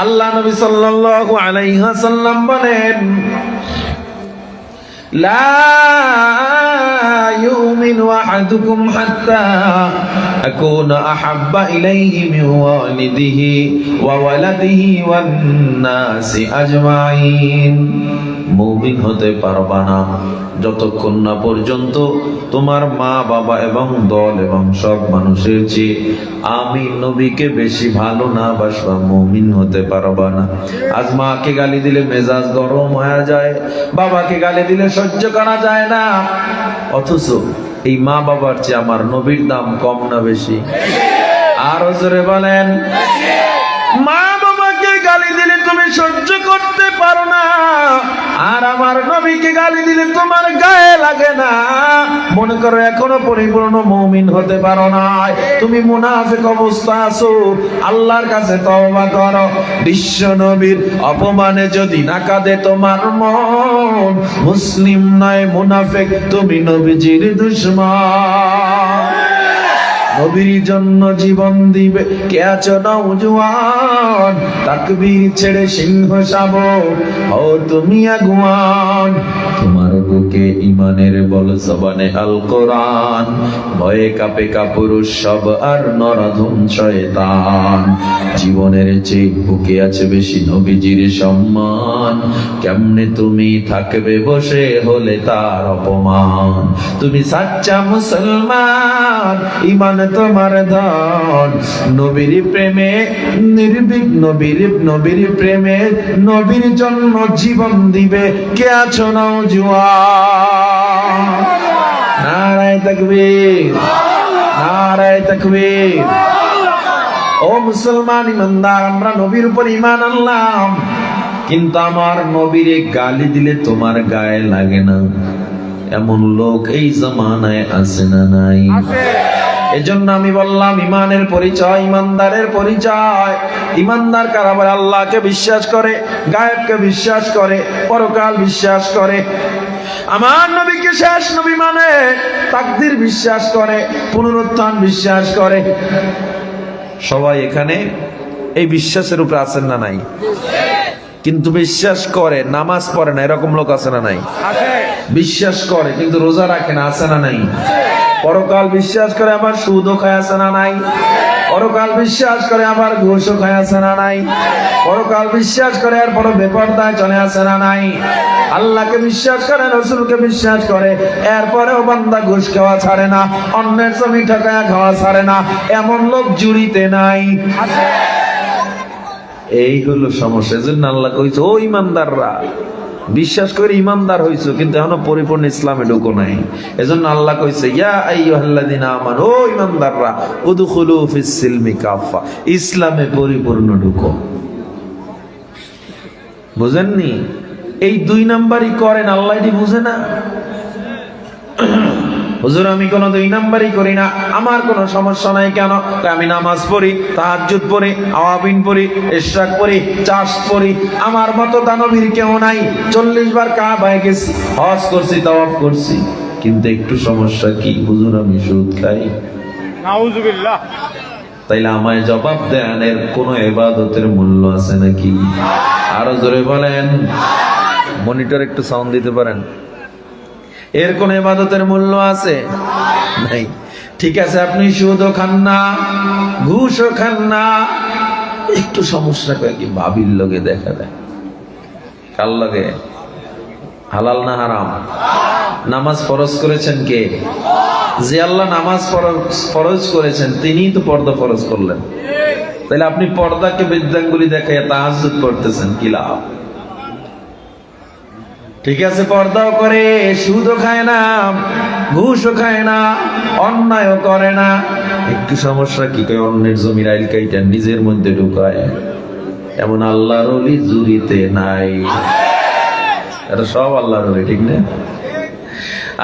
আল্লাহ নবী সাল্লাল্লাহু আলাইহি ওয়াসাল্লাম বলেন, লা ইউমিনু আহাদুকুম হাত্তা আকুনা আহাব্বা ইলাইহি মিন ওয়ালিদিহি ওয়া ওয়ালাদিহি ওয়ান নাসি আজমাইন। মুমিন হতে পারবা না যতক্ষণ না পর্যন্ত তোমার মা বাবা এবং দল এবং সব মানুষের চেয়ে আমি নবীকে বেশি ভালো না বাসবা, মুমিন হতে পারবা না। আজ মাকে গালি দিলে মেজাজ গরম হয়ে যায়, বাবাকে গালি দিলে সহ্য করা যায় না, অথচ এই মা বাবার চেয়ে আমার নবীর দাম কম না বেশি? আরো জোরে বলেন। মা বাবাকে গালি দিলে তুমি সহ্য করতে পারো না, আর আমার নবীকে গালি দিলে তোমার গায়ে লাগে না। মনে করো এখনো পরিপূর্ণ মুমিন হতে পারো না, তুমি মুনাফিক অবস্থা আছো, আল্লাহর কাছে তওবা করো। বিশ্ব নবীর অপমানে যদি না কাঁদে তোমার মন, মুসলিম নয় মুনাফিক, তুমি নবীজির দুশমন। নবীর জন্য জীবন দিবে কে আছো নওজোয়ান, তাকবীর ছেড়ে সিংহ শাবক ও তুমি আগুয়ান। তোমার বুকে ইমানের বল, জবানে আল কোরআন, ভয়ে কাঁপে কাপুরুষ সব আর নরধম শয়তান। জীবনের চেয়ে বুকে আছে বেশি নবীজির সম্মান, কেমনে তুমি থাকবে বসে হলে তার অপমান। তুমি সাচ্চা মুসলমান, ইমান তোমার ধন, নবীর প্রেমে নির্ভীক, নবীর প্রেমে নবীর জন্য জীবন দিবে কে আছো নওজোয়ান। নারায়ে তাকবীর, নারায়ে তাকবীর। ও মুসলমান ইমানদার, আমরা নবীর উপর ঈমান আনলাম, কিন্তু আমার নবীরে গালি দিলে তোমার গায়ে লাগে না, এমন লোক এই জামানায় আছে না নাই? এজন্য আমি বললাম ইমানের পরিচয়, ইমানদারের পরিচয়। ইমানদার কারা? বলে আল্লাহকে বিশ্বাস করে, গায়েবকে বিশ্বাস করে, পরকাল বিশ্বাস করে, আমার নবীকে শেষ নবী মানে, তাকদীর বিশ্বাস করে, পুনরুত্থান বিশ্বাস করে। সবাই এখানে এই বিশ্বাসের উপরে আছেন না নাই? কিন্তু বিশ্বাস করে, নামাজ পড়ে না, এরকম লোক আছে না নাই? বিশ্বাস করে কিন্তু রোজা রাখে না, আছে না নাই? পরকাল বিশ্বাস করে আবার সুদও খায়, আছে না নাই? পরকাল বিশ্বাস করে আবার ঘুষও খায়, আছে না নাই? পরকাল বিশ্বাস করে এরপর বেপরদায় চলে, আছে না নাই? আল্লাহকে বিশ্বাস করে, রাসূলকে বিশ্বাস করে, এরপরেও বান্দা ঘুষ খাওয়া ছাড়ে না, অন্যের জমি ঠকায়া খাওয়া ছাড়ে না, এমন লোক জুড়িতে নাই। এই হলো সমস্যা। এজন্য আল্লাহ কইছে, ও ইমানদাররা, বিশ্বাস করে ইমানদার হইছো কিন্তু এখনো পরিপূর্ণ ইসলামে ঢুকো নাই। এজন্য আল্লাহ কইছে, ইয়া আইয়ুহাল্লাযিনা আমানু, ও ইমানদাররা, উদখুলু ফিস সিলমি কাফা, ইসলামে পরিপূর্ণ ঢুকো। বুঝেননি? এই 2 নাম্বারই করেন, আল্লাহ এটি বুঝে না? হুজুর আমি কোনো 2 নাম্বারই করি না, আমার কোনো সমস্যা নাই। কেন? আমি নামাজ পড়ি, তাহাজ্জুদ পড়ি, আওয়াবিন পড়ি, ইশরাক পড়ি, চাষ পড়ি, আমার মতো দানবীর কেউ নাই। 40 বার কাবায় গেছি, হজ করছি, তাওয়াফ করছি, কিন্তু একটু সমস্যা কি? হুজুর আমি সুদ খাই। নাউজুবিল্লাহ। তাইলে আমায় জবাব দেন, এর কোনো ইবাদতের মূল্য আছে নাকি? আরো জোরে বলেন। মনিটর একটু সাউন্ড দিতে পারেন? এর কোন ইবাদতের মূল্য আছে? নাই। ঠিক আছে, আপনি সুদও খান না, ঘুষও খান না, একটু সমস্যা করে কি ভাবির লগে দেখা দেয়। কার লগে? হালাল না হারাম? নামাজ ফরজ করেছেন কে? যে আল্লাহ নামাজ ফরজ করেছেন তিনিই তো পর্দা ফরজ করলেন। তাহলে আপনি পর্দাকে বৃদ্ধাঙ্গুলি দেখাইয়া তাহাজ্জুদ করতেছেন, কি লাভ? ঠিক আছে, পর্দাও করে, সুদও খায় না, ঘুষও খায় না, অন্যায়ও করে না, একটু সমস্যা কি করে অন্যের জমির আইল কাইটা নিজের মধ্যে ঢুকায়। এমন আল্লাহর ওলি জুরিতে নাই। এটা সব আল্লাহর ওলি, ঠিক না?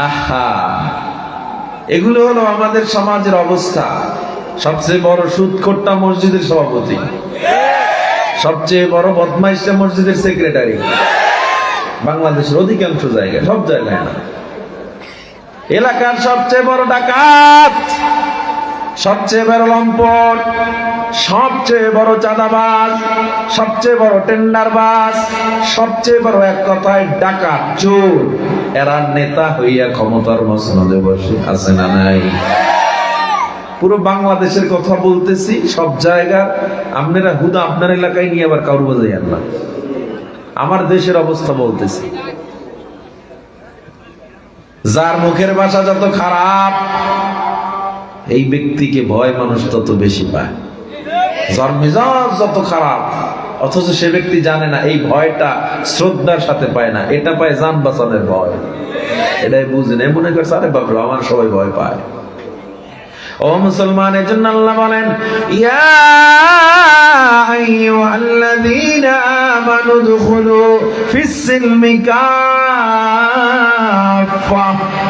আহা, এগুলো হলো আমাদের সমাজের অবস্থা। সবচেয়ে বড় সুদখোরটা মসজিদের সভাপতি, সবচেয়ে বড় বদমাইশটা মসজিদের সেক্রেটারি। বাংলাদেশের অধিকাংশ জায়গায়, সব জায়গায় না, এলাকার সবচেয়ে বড় ডাকাত, সবচেয়ে বড় লম্পট, সবচেয়ে বড় চাঁদাবাজ, সবচেয়ে বড় টেন্ডারবাজ, সবচেয়ে বড় এক কথায় ডাকাত, চোর, এরা নেতা হইয়া ক্ষমতার মসনদে বসে আছে না নাই? পুরো বাংলাদেশের কথা বলতেছি, সব জায়গার। আপনারা হুদা আপনার এলাকায় নিয়ে আবার কারো বোঝাইয়েন না, আমার দেশের অবস্থা বলতেছি। যার মুখের ভাষা যত খারাপ, এই ব্যক্তিকে ভয় মানুষ তত বেশি পায়। যার মেজাজ যত খারাপ, অথচ সে ব্যক্তি জানে না এই ভয়টা শ্রদ্ধার সাথে পায় না, এটা পায় জান বাঁচানোর ভয়। এটাই বুঝে না, মনে করছে আরে বাবা আমার সবাই ভয় পায়। ও মুসলমান, এজন্য আল্লাহ বলেন, ইয়া আইয়ুহাল্লাযীনা আমানু দুখুলু ফিস-সিলমি কাফা,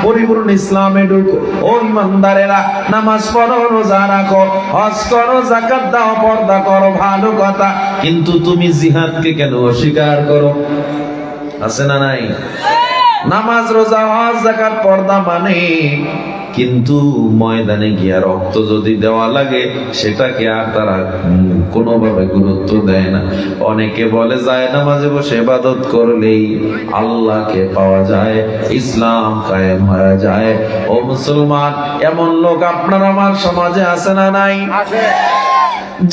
পরিপূর্ণ ইসলামে ঢুকো। ও ইমানদারেরা, নামাজ পড়ো, রোজা রাখো, হজ করো, যাকাত দাও, পর্দা করো, ভালো কথা। কিন্তু তুমি জিহাদকে কেন অস্বীকার করো? আছে না নাই? নামাজ, রোজা, হজ, যাকাত, পর্দা মানে, কিন্তু ময়দানে গিয়া রক্ত যদি দেওয়া লাগে সেটাকে আর তারা কোনোভাবে গুরুত্ব দেয় না। অনেকে বলে যায় নামাজে বসে ইবাদত করলেই আল্লাহকে পাওয়া যায়, ইসলাম কায়েম হয়ে যায়। ও মুসলমান, এমন লোক আপনার আমার সমাজে আছে না নাই?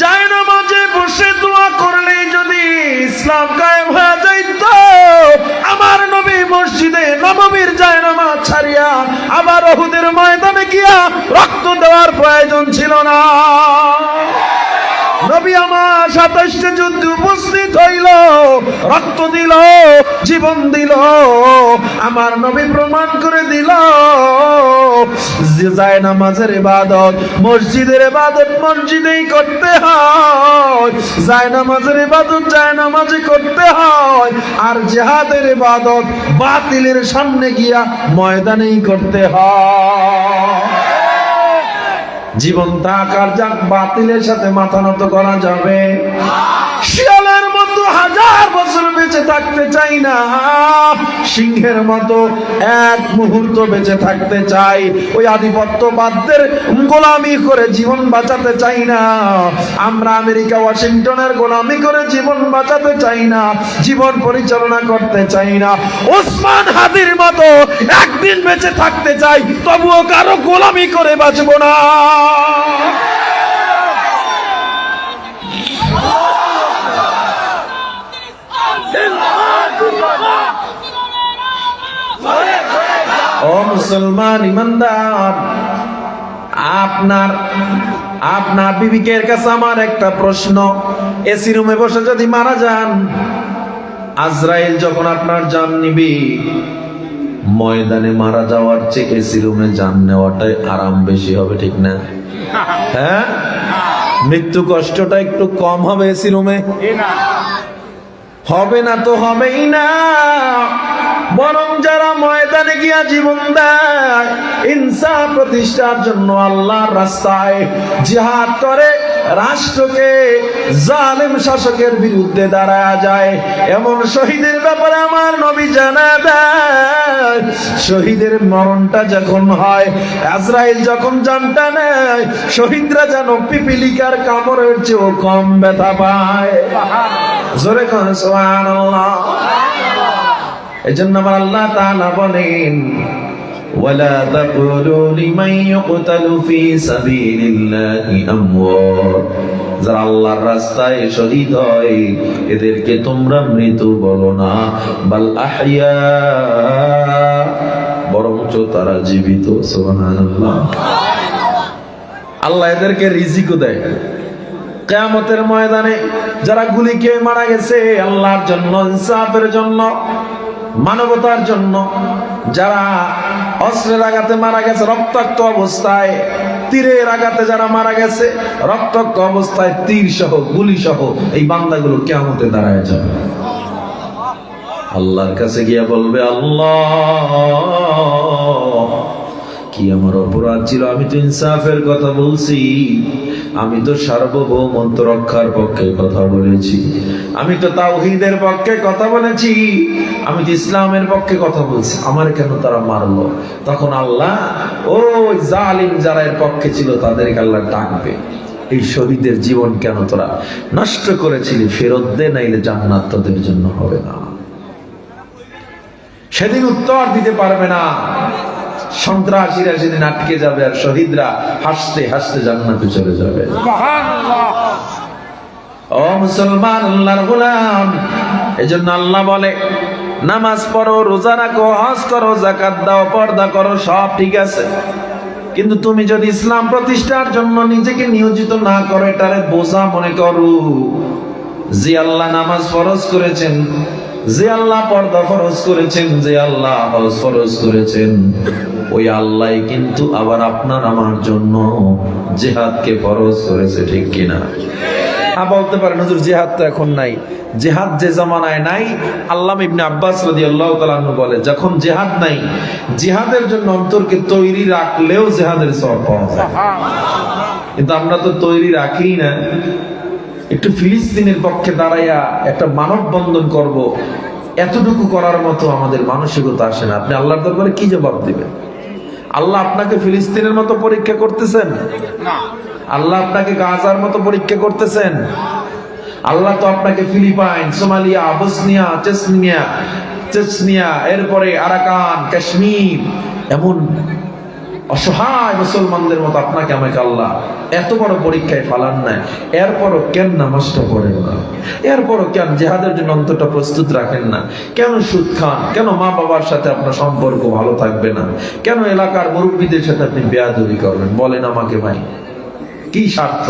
যায় নামাজে বসে দোয়া করলেই যদি ইসলাম কায়েম হয়ে যাইত, আমার নবী মসজিদে নববীর যায় নামাজ ছাড়িয়া আবার উহুদের ময়দানে গিয়া রক্ত দেওয়ার প্রয়োজন ছিল না। নবী আমার 27টা যুদ্ধে উপস্থিত হইল, রক্ত দিল, জীবন দিল। আমার নবী প্রমাণ করে দিল যে যায় নামাজের ইবাদত, মসজিদের ইবাদত মসজিদেই করতে হয়, যায় নামাজের ইবাদত যায় নামাজে করতে হয়, আর জিহাদের ইবাদত বাতিলের সামনে গিয়া ময়দানেই করতে হয়। জীবন থাকার যাক বাতিলের সাথে মাথা নত করা যাবে? শিয়ালের মতো 1000 বছর বেঁচে থাকতে চাই না, সিংহের মতো এক মুহূর্ত বেঁচে থাকতে চাই। ওই আধিপত্যবাদদের গোলামি করে জীবন বাঁচাতে চাই না। আমরা আমেরিকা ওয়াশিংটনের গোলামি করে জীবন বাঁচাতে চাই না, জীবন পরিচালনা করতে চাই না। ওসমান হাদির মতো একদিন বেঁচে থাকতে চাই, তবুও কারো গোলামি করে বাঁচবো না। ও মুসলমান ইমানদার, আপনার বিবেকের কাছে আমার একটা প্রশ্ন। এসি রুমে বসে যদি মারা যান, আজরাইল যখন আপনার জান নিবি, ময়দানে মারা যাওয়ার চেয়ে এসি রুমে জান নেওয়াটাই আরাম বেশি হবে, ঠিক না? হ্যাঁ, মৃত্যু কষ্টটা একটু কম হবে এসি রুমে? হবে না তো হবেই না। বরং যারা ময়দানে গিয়া জীবন দেয় ইনসাফ প্রতিষ্ঠার জন্য, আল্লাহর রাস্তায় জিহাদ করে, রাষ্ট্রকে জালেম শাসকের বিরুদ্ধে দাঁড়ায় যায়, এমন শহীদের ব্যাপারে আমার নবী জানা দেয়। শহীদের মরণটা যখন হয়, আজরাইল যখন জানটা নেয়, শহীদরা যেন পিপিলিকার কামড়ের চেয়েও কম ব্যথা পায়। জোরে কোন সুবহানাল্লাহ। এজন্য আমার আল্লাহ তাআলা বলেন, ওয়ালা তাকুলু লিমান ইউকতালু ফি সাবিলিল্লাহি আমওয়াত, যারা আল্লাহর রাস্তায় শহীদ হয় এদেরকে তোমরা মৃত বলো না, বাল আহইয়া, বরঞ্চ তারা জীবিত। সুবহানাল্লাহ। আল্লাহ এদেরকে রিজিকও দেয়। কিয়ামতের ময়দানে যারা গুলি খেয়ে মারা গেছে আল্লাহর জন্য, ইনসাফের জন্য, মানবতার জন্য, যারা অস্ত্রের আঘাতে মারা গেছে রক্তাক্ত অবস্থায়, তীরের আঘাতে যারা মারা গেছে রক্তাক্ত অবস্থায়, তীর সহ গুলি সহ, এই বান্দাগুলো কিয়ামতে দাঁড়ায় যাবে। আল্লাহর কাছে গিয়া বলবে, আল্লাহ, কি আমার অপরাধ ছিল? আমি তো ইনসাফের কথা বলছি, আমি তো সার্বভৌমত্ব রক্ষার পক্ষে কথা বলেছি, আমি তো তাওহীদের পক্ষে কথা বলেছি, আমি তো ইসলামের পক্ষে কথা বলছি, আমার কেন তারা মারলো? তখন আল্লাহ ওই জালিম যারা এর পক্ষে ছিল তাদেরকে আল্লাহ ডাকবে, এই শহীদের জীবন কেন তোরা নষ্ট করেছিলি? ফেরত দে, নাইলে জান্নাত তোদের জন্য হবে না। সেদিন উত্তর দিতে পারবে না। সন্ত্রাসীরা সেদিন আটকে যাবে, আর শহীদরা হাসতে হাসতে জান্নাতে চলে যাবে। ও মুসলমান, আল্লাহর গোলাম, এজন্য আল্লাহ বলে, নামাজ পড়ো, রোজা রাখো, হজ করো, যাকাত দাও, পর্দা করো, সব ঠিক আছে, কিন্তু তুমি যদি ইসলাম প্রতিষ্ঠার জন্য নিজেকে নিয়োজিত না করো, এটারে বোঝা মনে করো। যে আল্লাহ নামাজ ফরজ করেছেন, যে আল্লাহ পর্দা ফরজ করেছেন, যে আল্লাহ হজ ফরজ করেছেন, ওই আল্লাহ কিন্তু আবার আপনার আমার জন্য জিহাদকে ফরজ করেছে, ঠিক কিনা? বলতে পারেন হুজুর জিহাদ তো এখন নাই। জিহাদ যে জামানায় নাই, আল্লামা ইবনে আব্বাস রাদিয়াল্লাহু তাআলা আনহু বলে, যখন জিহাদ নাই, জিহাদের জন্য অন্তরকে তৈরি রাখলেও জিহাদের সওয়াব পাওয়া যায়। কিন্তু আমরা তো তৈরি রাখি না। একটু ফিলিস্তিনের পক্ষে দাঁড়াইয়া একটা মানববন্ধন করব, এতটুকু করার মতো আমাদের মানসিকতা আসে না। আপনি আল্লাহর দরবারে কি জবাব দিবেন? আল্লাহ আপনাকে ফিলিস্তিনের মতো পরীক্ষা করতেছেন না, আল্লাহ আপনাকে গাজার মতো পরীক্ষা করতেছেন। আল্লাহ তো আপনাকে ফিলিপাইন, সোমালিয়া, বসনিয়া, চেচনিয়া, এরপরে আরাকান, কাশ্মীর, এমন অসহায় মুসলমানদের মতো আপনাকে আমাকে আল্লাহ এত বড় পরীক্ষায় ফালান নাই। এরপরও কেন নামাজটা পড়েন না? এরপরও কেন জিহাদের জন্য অন্তরটা প্রস্তুত রাখেন না? কেন সুদ খান? কেন মা বাবার সাথে আপনার সম্পর্ক ভালো থাকবে না? কেন এলাকার মুরব্বীদের সাথে আপনি বেয়াদবি করবেন? বলেন আমাকে ভাই, কি স্বার্থ,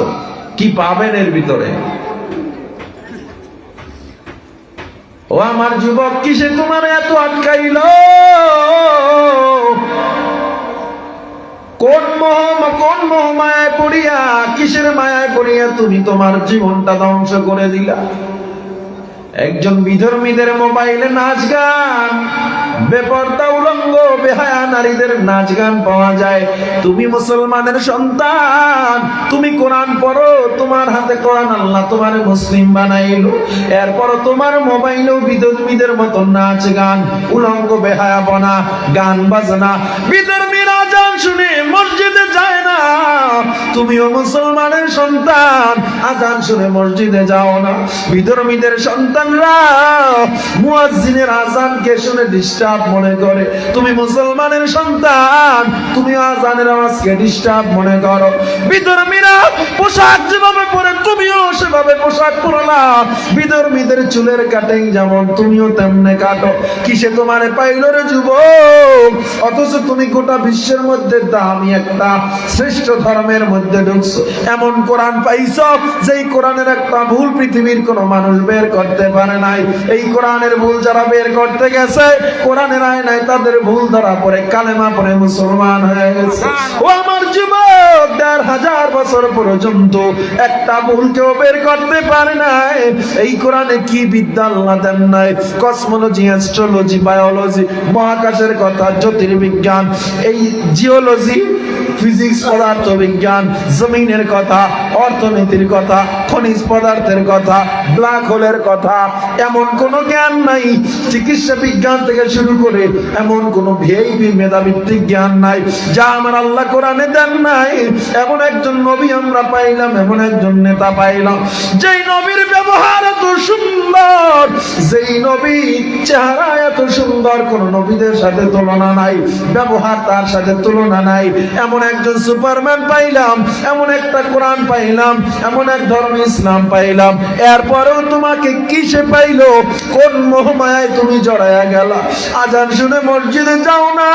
কি পাবেন এর ভিতরে? ও আমার যুবক, কিসে তোমার এত আটকাইল? কোন মায়ায় পড়িয়া, কিসের মায়ায় পড়িয়া তুমি তোমার জীবনটা ধ্বংস করে দিলা? একজন বিধর্মীদের মোবাইলে নাচ গান, বেপরদা উলঙ্গ বেহায়া নারীদের নাচ গান পাওয়া যায়। তুমি মুসলমানের সন্তান, তুমি কোরআন পড়ো, তোমার হাতে কোরআন, আল্লাহ তোমার মুসলিম বানাইলো, এরপর তোমার মোবাইলেও বিধর্মীদের মতো নাচ গান, উলঙ্গ বেহায়া বনা, গান বাজনা। বিধর্মীর আজান শুনে মসজিদে যায় না, তুমিও মুসলমানের সন্তান, আজান শুনে মসজিদে যাও না। বিধর্মীদের সন্তানরা মুয়াজ্জিনের আজানকে শুনে ডিস্টার্ব মনে করে, তুমি মুসলমানের সন্তান, তুমি আজানের আওয়াজকে ডিস্টার্ব মনে করো। বিধর্মীরা পোশাক যেভাবে পরে তুমিও সেভাবে পোশাক পরলা, বিধর্মীদের চুলের কাটিং যেমন তুমিও তেমনে কাটো। কিসে তোমারে পাইল রে যুবক? অথচ তুমি গোটা বিশ্বের মধ্যে দামি একটা শ্রেষ্ঠ ধর্মের মধ্যে ঢুকছো, এমন কোরআন পাইছো যেই কোরআনের একটা ভুল পৃথিবীর কোন মানুষ বের করতে পারে নাই। এই কোরআনের ভুল যারা বের করতে গেছে, কোরআনের আয়নায় তাদের ভুল ধরা পড়ে কালেমা পড়ে মুসলমান হয়ে গেছে। ও আমার যুবক, ১,৫০০ বছর পর্যন্ত একটা ভুল কেউ বের করতে পারে নাই। এই কোরআনে কি বিদ্যা আল্লাহ দেন নাই? কসমোলজি, অ্যাস্ট্রোলজি, বায়োলজি, মহাকাশের কথা, জ্যোতির্বিজ্ঞান, এই জিওলজি, ফিজিক্স, পদার্থ বিজ্ঞান, জমিনের কথা, অর্থনীতির কথা, খনিজ পদার্থের কথা, ব্ল্যাক হোলের কথা, এমন কোন জ্ঞান নাই। চিকিৎসা বিজ্ঞান থেকে শুরু করে এমন কোন ভিআইপি মেধাভিত্তিক জ্ঞান নাই যা আমার আল্লাহ কোরআনে দেন নাই। এমন একজন নবী আমরা পাইলাম, এমন একজন নেতা পাইলাম, যেই নবীর ব্যবহার এত সুন্দর, যেই নবী চেহারা এত সুন্দর, কোন নবীদের সাথে তুলনা নাই, ব্যবহার তার সাথে তুলনা নাই। এমন একজন সুপারম্যান পাইলাম, এমন একটা কোরআন পাইলাম, এমন এক ধর্ম ইসলাম পাইলাম। এরপরেও তোমাকে কিসে পাইলো? কোন মোহমায় তুমি জড়ায়া গেলা? আজান শুনে মসজিদে যাও না,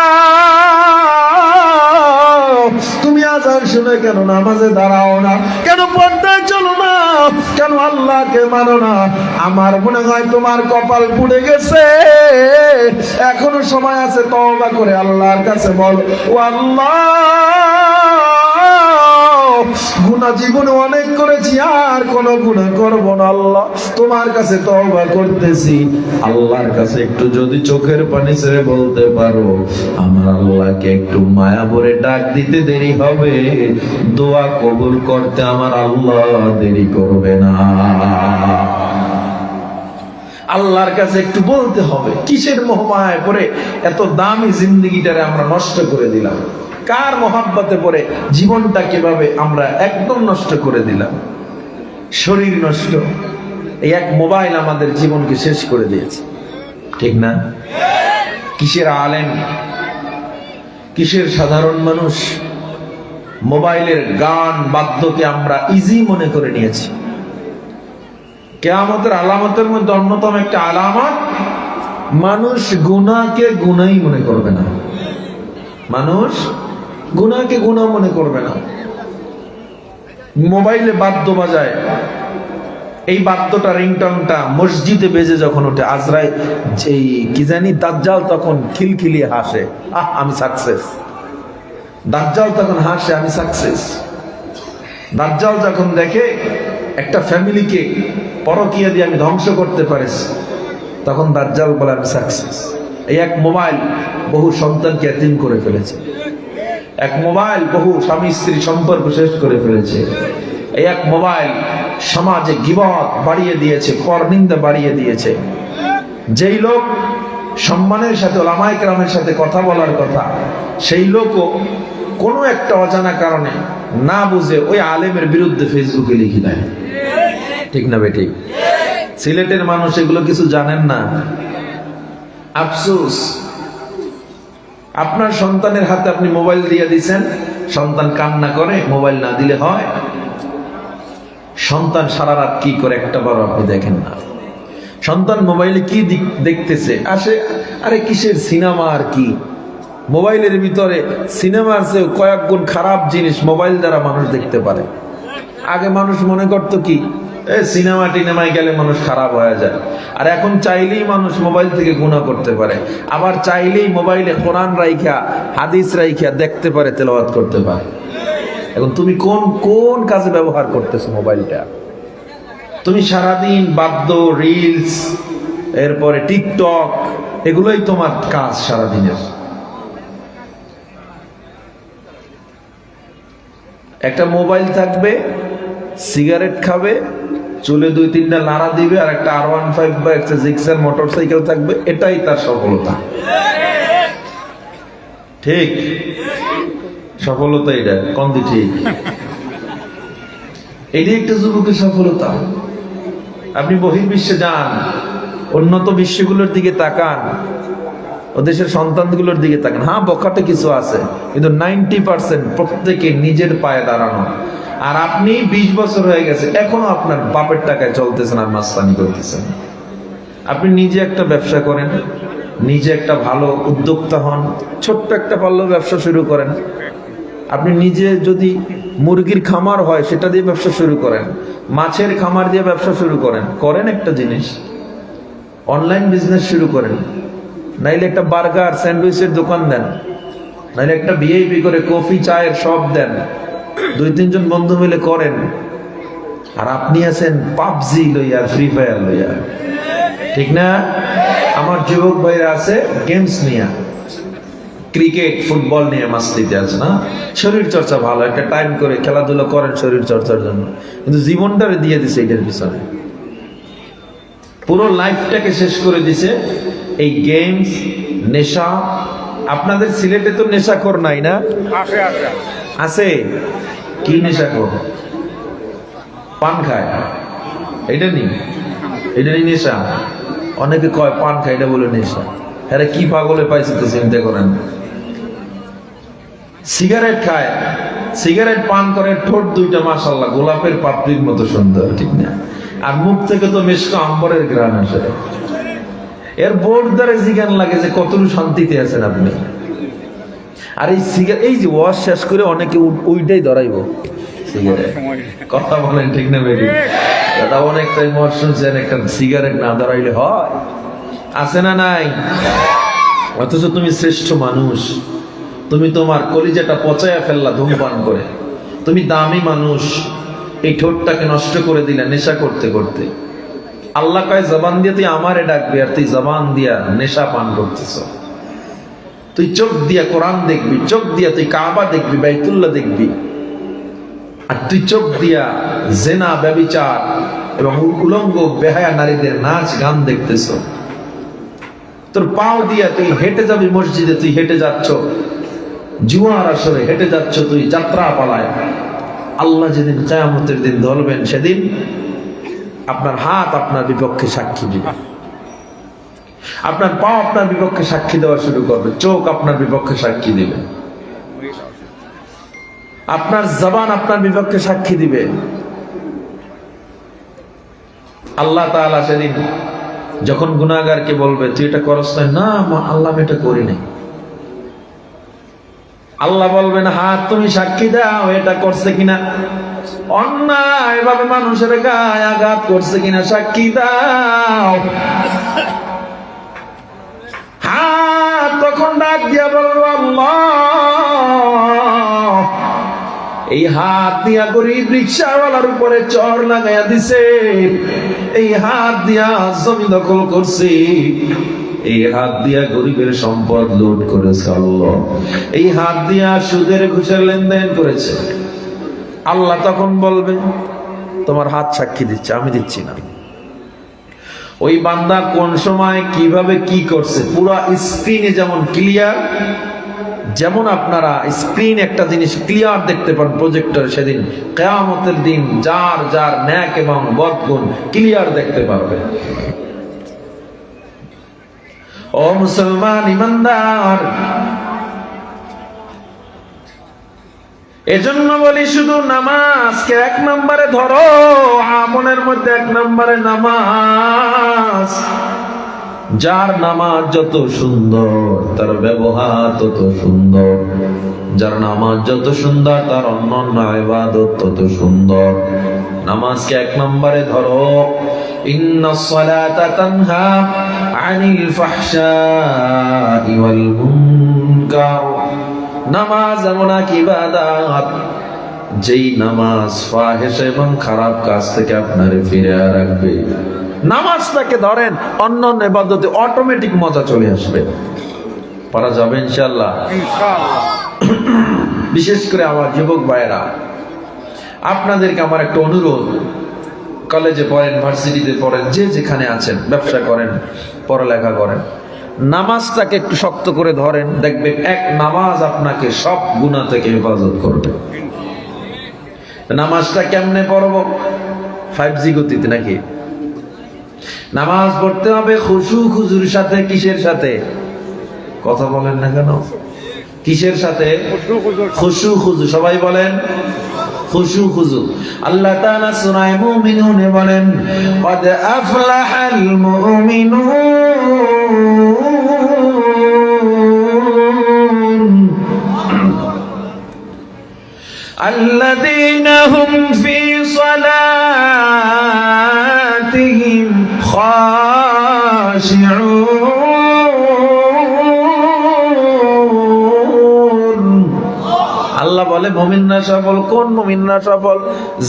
তুমি আজান শুনে কেন নামাজে দাঁড়াও না? কেন পর্দায় চলো না? কেন আল্লাহকে মানো না? আমার মনে হয় তোমার কপাল পুড়ে গেছে। এখনো সময় আছে, তওবা করে আল্লাহর কাছে বল, ও আল্লাহ, গুনাহ জীবনে অনেক করেছি, আর কোন গুনাহ করব না। আল্লাহ, তোমার কাছে তওবা করতেছি। আল্লাহর কাছে একটু যদি চোখের পানি ছেড়ে বলতে পারো, আমার আল্লাহকে একটু মায়া ভরে ডাক দিতে দেরি হবে, দোয়া কবুল করতে আমার আল্লাহ দেরি করবে না। আল্লাহর কাছে একটু বলতে হবে। কিসের মোহমায় পড়ে এত দামি জিন্দেগিটারে আমরা নষ্ট করে দিলাম? কার মোহাব্বতে পড়ে জীবনটা কিভাবে আমরা একদম নষ্ট করে দিলাম? শরীর নষ্ট, এই এক মোবাইল আমাদের জীবনকে শেষ করে দিয়েছে, ঠিক না? কিসের আলেম, কিসের সাধারণ মানুষ? মোবাইলের গান বাদ্যকে আমরা ইজি মনে করে নিয়েছি। কিয়ামতের আলামতের মধ্যে অন্যতম একটা আলামত, মানুষ গুনাহকে গুনাহই মনে করবে না। মানুষ গুনাহকে গুনাহ মনে করবে না। মোবাইলে বাদ্য বাজায়, এই বাদ্যটা, রিংটংটা মসজিদে বেজে যখন ওঠে, আজরাইল এই কি জানি দাজ্জাল তখন খিলখিলিয়ে হাসে, আহ আমি সাকসেস। দাজ্জাল তখন হাসে, আমি সাকসেস। দাজ্জাল যখন দেখে একটা ফ্যামিলিকে পরকীয়া দিয়ে আমি ধ্বংস করতে পারিস, তখন দাজ্জাল বলে আমি সাকসেস। এই এক মোবাইল বহু সন্তানকে এতিম করে ফেলেছে। এক মোবাইল বহু স্বামী স্ত্রী সম্পর্ক শেষ করে ফেলেছে। এই এক মোবাইল সমাজে গীবত বাড়িয়ে দিয়েছে, পরনিন্দা বাড়িয়ে দিয়েছে। যেই লোক সম্মানের সাথে ওলামায়ে কেরামের সাথে কথা বলার কথা, সেই লোকও কোনো একটা অজানা কারণে না বুঝে ওই আলেমের বিরুদ্ধে ফেসবুকে লিখে দেয়, ঠিক না বেঠিক? সিলেটের মানুষ এগুলো কিছু জানেন না। আফসোস, আপনার সন্তানের হাতে আপনি মোবাইল দিয়ে দিচ্ছেন, সন্তান কান্না করে, মোবাইল না দিলে হয়? সন্তান সারা রাত কি করে একটা বারো আপনি দেখেন না। সন্তান মোবাইলে কি দেখতেছে আসে, আরে কিসের সিনেমা আর কি? মোবাইলের ভিতরে সিনেমার চেয়ে কয়েক গুণ খারাপ জিনিস মোবাইল দ্বারা মানুষ দেখতে পারে। আগে মানুষ মনে করতো কি, সিনেমা টিনেমায় গেলে মানুষ খারাপ হয়ে যায়, আর এখন চাইলেই মানুষ মোবাইল থেকে গুনাহ করতে পারে, আবার চাইলেই মোবাইলে কোরআন রাইখা হাদিস রাইখা দেখতে পারে, তেলাওয়াত করতে পারে। এখন তুমি কোন কোন কাজে ব্যবহার করতেছো মোবাইলটা? তুমি সারাদিন বাদ্য, রিলস, এরপরে টিকটক, এগুলোই তোমার কাজ সারাদিনের। একটা মোবাইল থাকবে, সিগারেট খাবে, চুলে 2-3টা নাড়া দিবে, আর একটা R15 বা একটা জিক্সার মোটরসাইকেল থাকবে, এটাই তার সফলতা। ঠিক? সফলতা এটা কন্দি, ঠিক? এটাই একটা যুবকের সফলতা। আপনি বহির্বিশ্বে যান, উন্নত বিশ্বগুলোর দিকে তাকান, ও দেশের সন্তানগুলোর দিকে তাকান। হ্যাঁ, বখাটে কিছু আছে, কিন্তু 90% প্রত্যেকে নিজের পায়ে দাঁড়ানো। আর আপনি 20 বছর হয়ে গেছে, এখনো আপনার বাপের টাকায় চলতেছেন আর মাস্তানি করতেছেন। আপনি নিজে একটা ব্যবসা করেন, নিজে একটা ভালো উদ্যোক্তা হন, ছোট্ট একটা পারলেও ব্যবসা শুরু করেন। আপনি নিজে যদি মুরগির খামার হয় সেটা দিয়ে ব্যবসা শুরু করেন, মাছের খামার দিয়ে ব্যবসা শুরু করেন একটা জিনিস, অনলাইন বিজনেস শুরু করেন, নাইলে একটা বার্গার স্যান্ডউইচের দোকান দেন, নাইলে একটা ভিআইপি করে কফি চায়ের শপ দেন, 2-3 জন বন্ধু মিলে করেন। আর আপনি আছেন পাবজি লইয়া, ফ্রি ফায়ার লইয়া, ঠিক না? আমার যুবক ভাইরা আছে গেমস নিয়া, ক্রিকেট ফুটবল নিয়ে মাস্তিতে আছে না, শরীর চর্চা ভালো, একটা টাইম করে খেলাধুলা করেন শরীর চর্চার জন্য, কিন্তু জীবনটারে দিয়ে দিছে এটার পিছনে, পুরো লাইফটাকে শেষ করে দিছে এই গেমস, নেশা। আপনাদের সিলেটে তো নেশাখোর নাই না? আছে। কি নেশাখোর? পান খায়, এটা নেই, এটা নেই নেশা। অনেকে কয় পান খায়, এটা বলে নেশা। হ্যাঁ, কি পাগলে পাইছে তো চিন্তা করেন। সিগারেট খায়, সিগারেট পান করে, ঠোঁট দুইটা মাশাআল্লাহ গোলাপের পাপড়ির মতো সুন্দর, ঠিক না? আর মুখ থেকে তো মেশকা আম্বরের ঘ্রাণ আসে। এর বোর্ড দ্বারা জিগান লাগে যে কতটুকু শান্তিতে আছেন আপনি। আর এই সিগারেট, এই যে ওয়াশ শেষ করে অনেকে ওইটাই ধরাইব সিগারেট। কথা বলেন ঠিক না বেরি? দাদা অনেকটাই মত শুনছেন, একটা সিগারেট না ধরাইলে হয়? আছে না নাই? অথচ তুমি শ্রেষ্ঠ মানুষ, তুমি তোমার কলিজাটা পচাইয়া ফেললা ধূমপান করে, তুমি দামি মানুষ, এই ঠোঁটটাকে নষ্ট করে দিলা নেশা করতে করতে। আল্লাহ কয় জবান দিয়ে তুই আমারে ডাকবি, আর তুই জবান দিয়া নেশা পান করতেছ। তুই চোখ দিয়া কোরআন দেখবি, চোখ দিয়া তুই কাবা দেখবি, বাইতুল্লাহ দেখবি, আর তুই চোখ দিয়া জেনা, ব্যভিচার এবং উলঙ্গ বেহায়া নারীদের নাচ গান দেখতেছ। তোর পাও দিয়া তুই হেঁটে যাবি মসজিদে, তুই হেঁটে যাচ্ছ জুয়ার আসরে, হেঁটে যাচ্ছ তুই যাত্রা পালায়। আল্লাহ যেদিন কিয়ামতের দিন ধরবেন, সেদিন আপনার হাত আপনার বিপক্ষে সাক্ষী দিবে, আপনার পা আপনার বিপক্ষে সাক্ষী দেওয়া শুরু করবে, চোখ আপনার বিপক্ষে সাক্ষী দিবে, আপনার জবান আপনার বিপক্ষে সাক্ষী দিবে। আল্লাহ তাআলা সেদিন যখন গুনাহগারকে বলবে তুই এটা করস না, না আল্লাহ আমি এটা করি নাই, আল্লাহ বলবেন হাত তুমি সাক্ষী দাও এটা করছে কিনা, অন্যায় ভাবে মানুষের গায়ে আঘাত করছে কিনা সাক্ষী দাও। হাত তখন ডাক দিয়া বলবো আল্লাহ, এই হাত দিয়া গরিব রিকশাওয়ালার উপরে চর লাগাইয়া দিছে, এই হাত দিয়া জমি দখল করছে, এই হাত দিয়া গরিবের সম্পদ লুট করেছে আল্লাহ, এই হাত দিয়া সুদের ঘুষের লেনদেন করেছে। আল্লাহ তখন বলবে তোমার হাত সাক্ষী দিচ্ছে, আমি দিচ্ছি না। ওই বান্দা কোন সময় কিভাবে কি করছে পুরা স্ক্রিনে যেমন ক্লিয়ার, যেমন আপনারা স্ক্রিন একটা জিনিস ক্লিয়ার দেখতে পান প্রজেক্টর, সেদিন কিয়ামতের দিন যার যার নেক এবং বদগুণ ক্লিয়ার দেখতে পারবে। ও মুসলমান ইমানদার, এজন্য বলি শুধু নামাজকে এক নম্বরে ধরো, আমলের মধ্যে এক নম্বরে নামাজ। যার নামাজ যত সুন্দর তার ব্যবহার তত সুন্দর, যার নামাজ যত সুন্দর তার অন্যান্য ইবাদত তত সুন্দর। নামাজকে এক নম্বরে ধরো। ইন্নাস সালাতা তানহা আনিল ফাহশাই ওয়াল মুনকার। নামাজ এমন এক ইবাদত, যেই নামাজ ফাহিশ এবং খারাপ কাজ থেকে আপনারে ফিরিয়ে রাখবে। নামাজটাকে ধরেন, অন্য ইবাদতে অটোমেটিক মজা চলে আসবে, পারা যাবে ইনশাআল্লাহ। বিশেষ করে আমার যুবক ভাইয়েরা, আপনাদেরকে আমার একটা অনুরোধ, কলেজে পড়েন, ভার্সিটিতে পড়েন, যে যেখানে আছেন, ব্যবসা করেন, পড়ালেখা করেন, নামাজটাকে একটু শক্ত করে ধরেন, দেখবেন এক নামাজ আপনাকে সব গুনাহ থেকে হেফাজত করবে। নামাজটা কেমনে পড়ব? 5G গতিতে নাকি? নামাজ পড়তে হবে খুশু খুজুর সাথে। কিসের সাথে? কথা বলেন না কেন? কিসের সাথে? খুশু খুজু। সবাই বলেন খুশু খুজু। আল্লাহ তাআলা সূরা মুমিনুনে বলেন, ক্বাদ আফলাহাল মুমিনুন আল্লাযীনা হুম ফী সালাতিহিম খাশিউন। আল্লাহ বলে মুমিনরা সফল। কোন মুমিনরা সফল?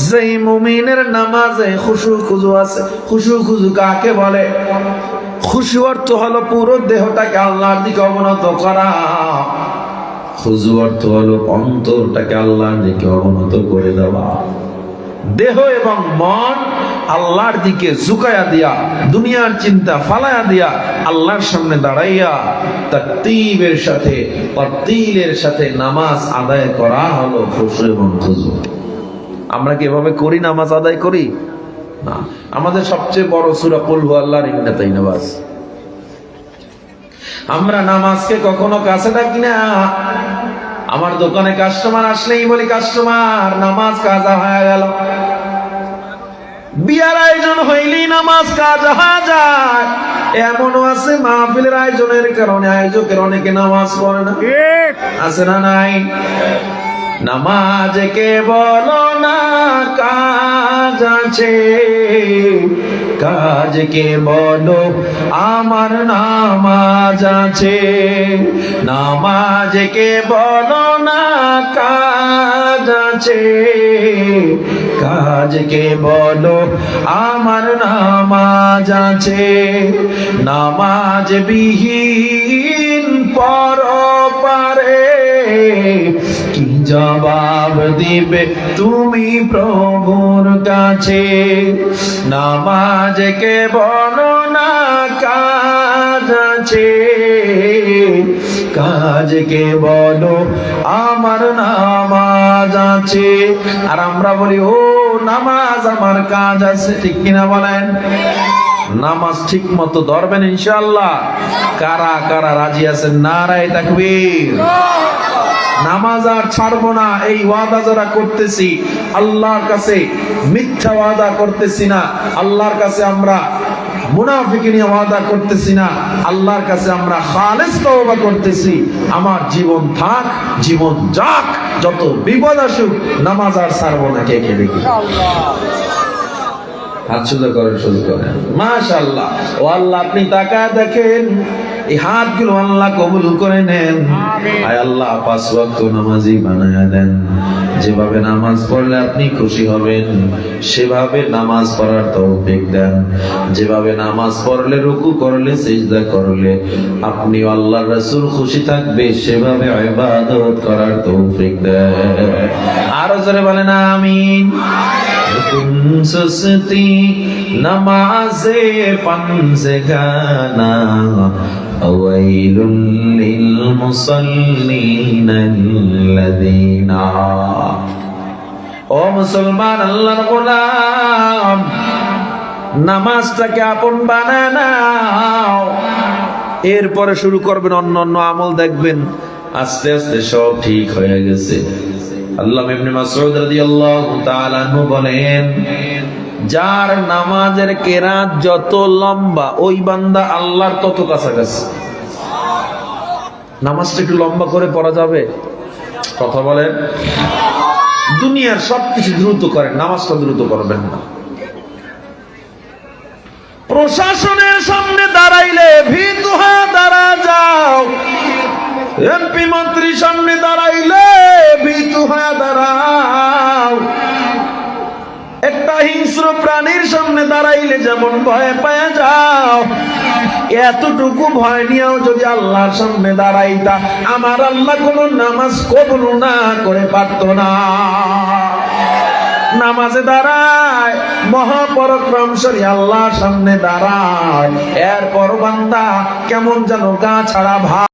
যেই মুমিনের নামাজে খুশু খুজু আছে। খুশু খুজু কাকে বলে? খুশু অর্থ হলো পুরো দেহটাকে আল্লাহর দিকে অবনত করা। খুজু অর্থ হলো অন্তরটাকে আল্লাহর দিকে অবনত করে দেওয়া, দেহ এবং মন আল্লাহর দিকে ঝুঁকায়া দিয়া, দুনিয়ার চিন্তা ফালায়া দিয়া আল্লাহর সামনে দাঁড়াইয়া তারতিবের সাথে তারতিলের সাথে নামাজ আদায় করা হলো খুশু এবং খুজু। আমরা কি এভাবে করি? নামাজ আদায় করি না। আমাদের সবচেয়ে বড় সূরা কুল হুয়াল্লাহর ইন্নাতাইনা বাস। আমরা নামাজকে কখনো কাছে ডাকি না। আমার দোকানে কাস্টমার আসলেই বলি, কাস্টমার নামাজ কাজা হয়ে গেল। বিয়ার আয়োজন হইলেই নামাজ কাজা হয়ে যায়। এমনও আছে মাহফিলের আয়োজনের কারণে আয়োজকের অনেকে নামাজ পড়ে না, আছে না নাই? নামাজ কে বলো না কাজ আছে, কাজ কে বলো আমার নামাজ আছে। নামাজ কে বলো না কাজ আছে, কাজ কে বলো আমার নামাজ আছে। নামাজ বিহীন পরপারে কি জবাব দিবে তুমি প্রভুর কাছে। নামাজ কে বলো না কাজ আছে, কাজ কে বলো আমার নামাজ আছে। আর আমরা বলি ও নামাজ আমার কাজ আছে, ঠিক কিনা বলেন? নামাজ ঠিক মতো ধরবেন ইনশাআল্লাহ। কারা কারা রাজি আছেন? নারায়ে তাকবীর। নামাজ আর ছাড়বো না, এই ওয়াদা যারা করতেছি আল্লাহর কাছে মিথ্যা ওয়াদা করতেছি না। আল্লাহর কাছে আমরা মুনাফিকি নিয়ে ওয়াদা করতেছি না। আল্লাহর কাছে আমরা খালেস তওবা করতেছি। আমার জীবন থাক, জীবন যাক, যত বিপদ আসুক, নামাজ আর ছাড়বো না। কে কে দেখি হাত সোজা করেন, সোজা করেন। মাশাআল্লাহ। ও আল্লাহ, আপনি তাকায় দেখেন এই হাতগুলো আল্লাহ কবুল করে নেন। আয় আল্লাহ, 5 ওয়াক্ত নামাজি বানায়া দেন। যেভাবে নামাজ পড়লে আপনি খুশি হবেন সেভাবে নামাজ পড়ার তৌফিক দেন। যেভাবে নামাজ পড়লে রুকু করলে সিজদা করলে আপনি আল্লাহর রাসূল খুশি থাকবে সেভাবে ইবাদত করার তৌফিক দেন। আরো জোরে বলেন আমিন। সুস্তি নামাজে পানজেগানা ওয়াইলুল লিল মুসাল্লিনাল্লাযিনা। ও মুসলমান, আল্লাহর গোলাম, নামাজটাকে আপন বানায় নাও। এরপরে শুরু করবেন অন্যান্য আমল, দেখবেন আস্তে আস্তে সব ঠিক হয়ে গেছে। আল্লামা ইবনে মাসউদ রাদিয়াল্লাহু তাআলা আনহু বলেন, যার নামাজের কেরাত যত লম্বা ওই বান্দা আল্লাহর তত কাছাকাছি। নামাজটা একটু লম্বা করে পড়া যাবে? কথা বলেন। দুনিয়ার সবকিছু দ্রুত করেন, নামাজটা দ্রুত করবেন না। প্রশাসনের সামনে দাঁড়াইলে ভীতু হয়ে দাঁড়া যাও। এমপি মন্ত্রীর সামনে দাঁড়াইলে ভীতু হয়ে দাঁড়াও। একটা হিংস্র প্রাণীর সামনে দাঁড়াইলে যেমন ভয় পেয়ে যাও, এতটুকু ভয় নিয়েও যদি আল্লাহর সামনে দাঁড়াইতা, আমার আল্লাহ কোন নামাজ কবুল না করে পারত না। নামাজে দাঁড়ায়, মহাপরাক্রমশালী আল্লাহর সামনে দাঁড়ায়, এরপর বান্দা কেমন যেন গা ছাড়া ভাব।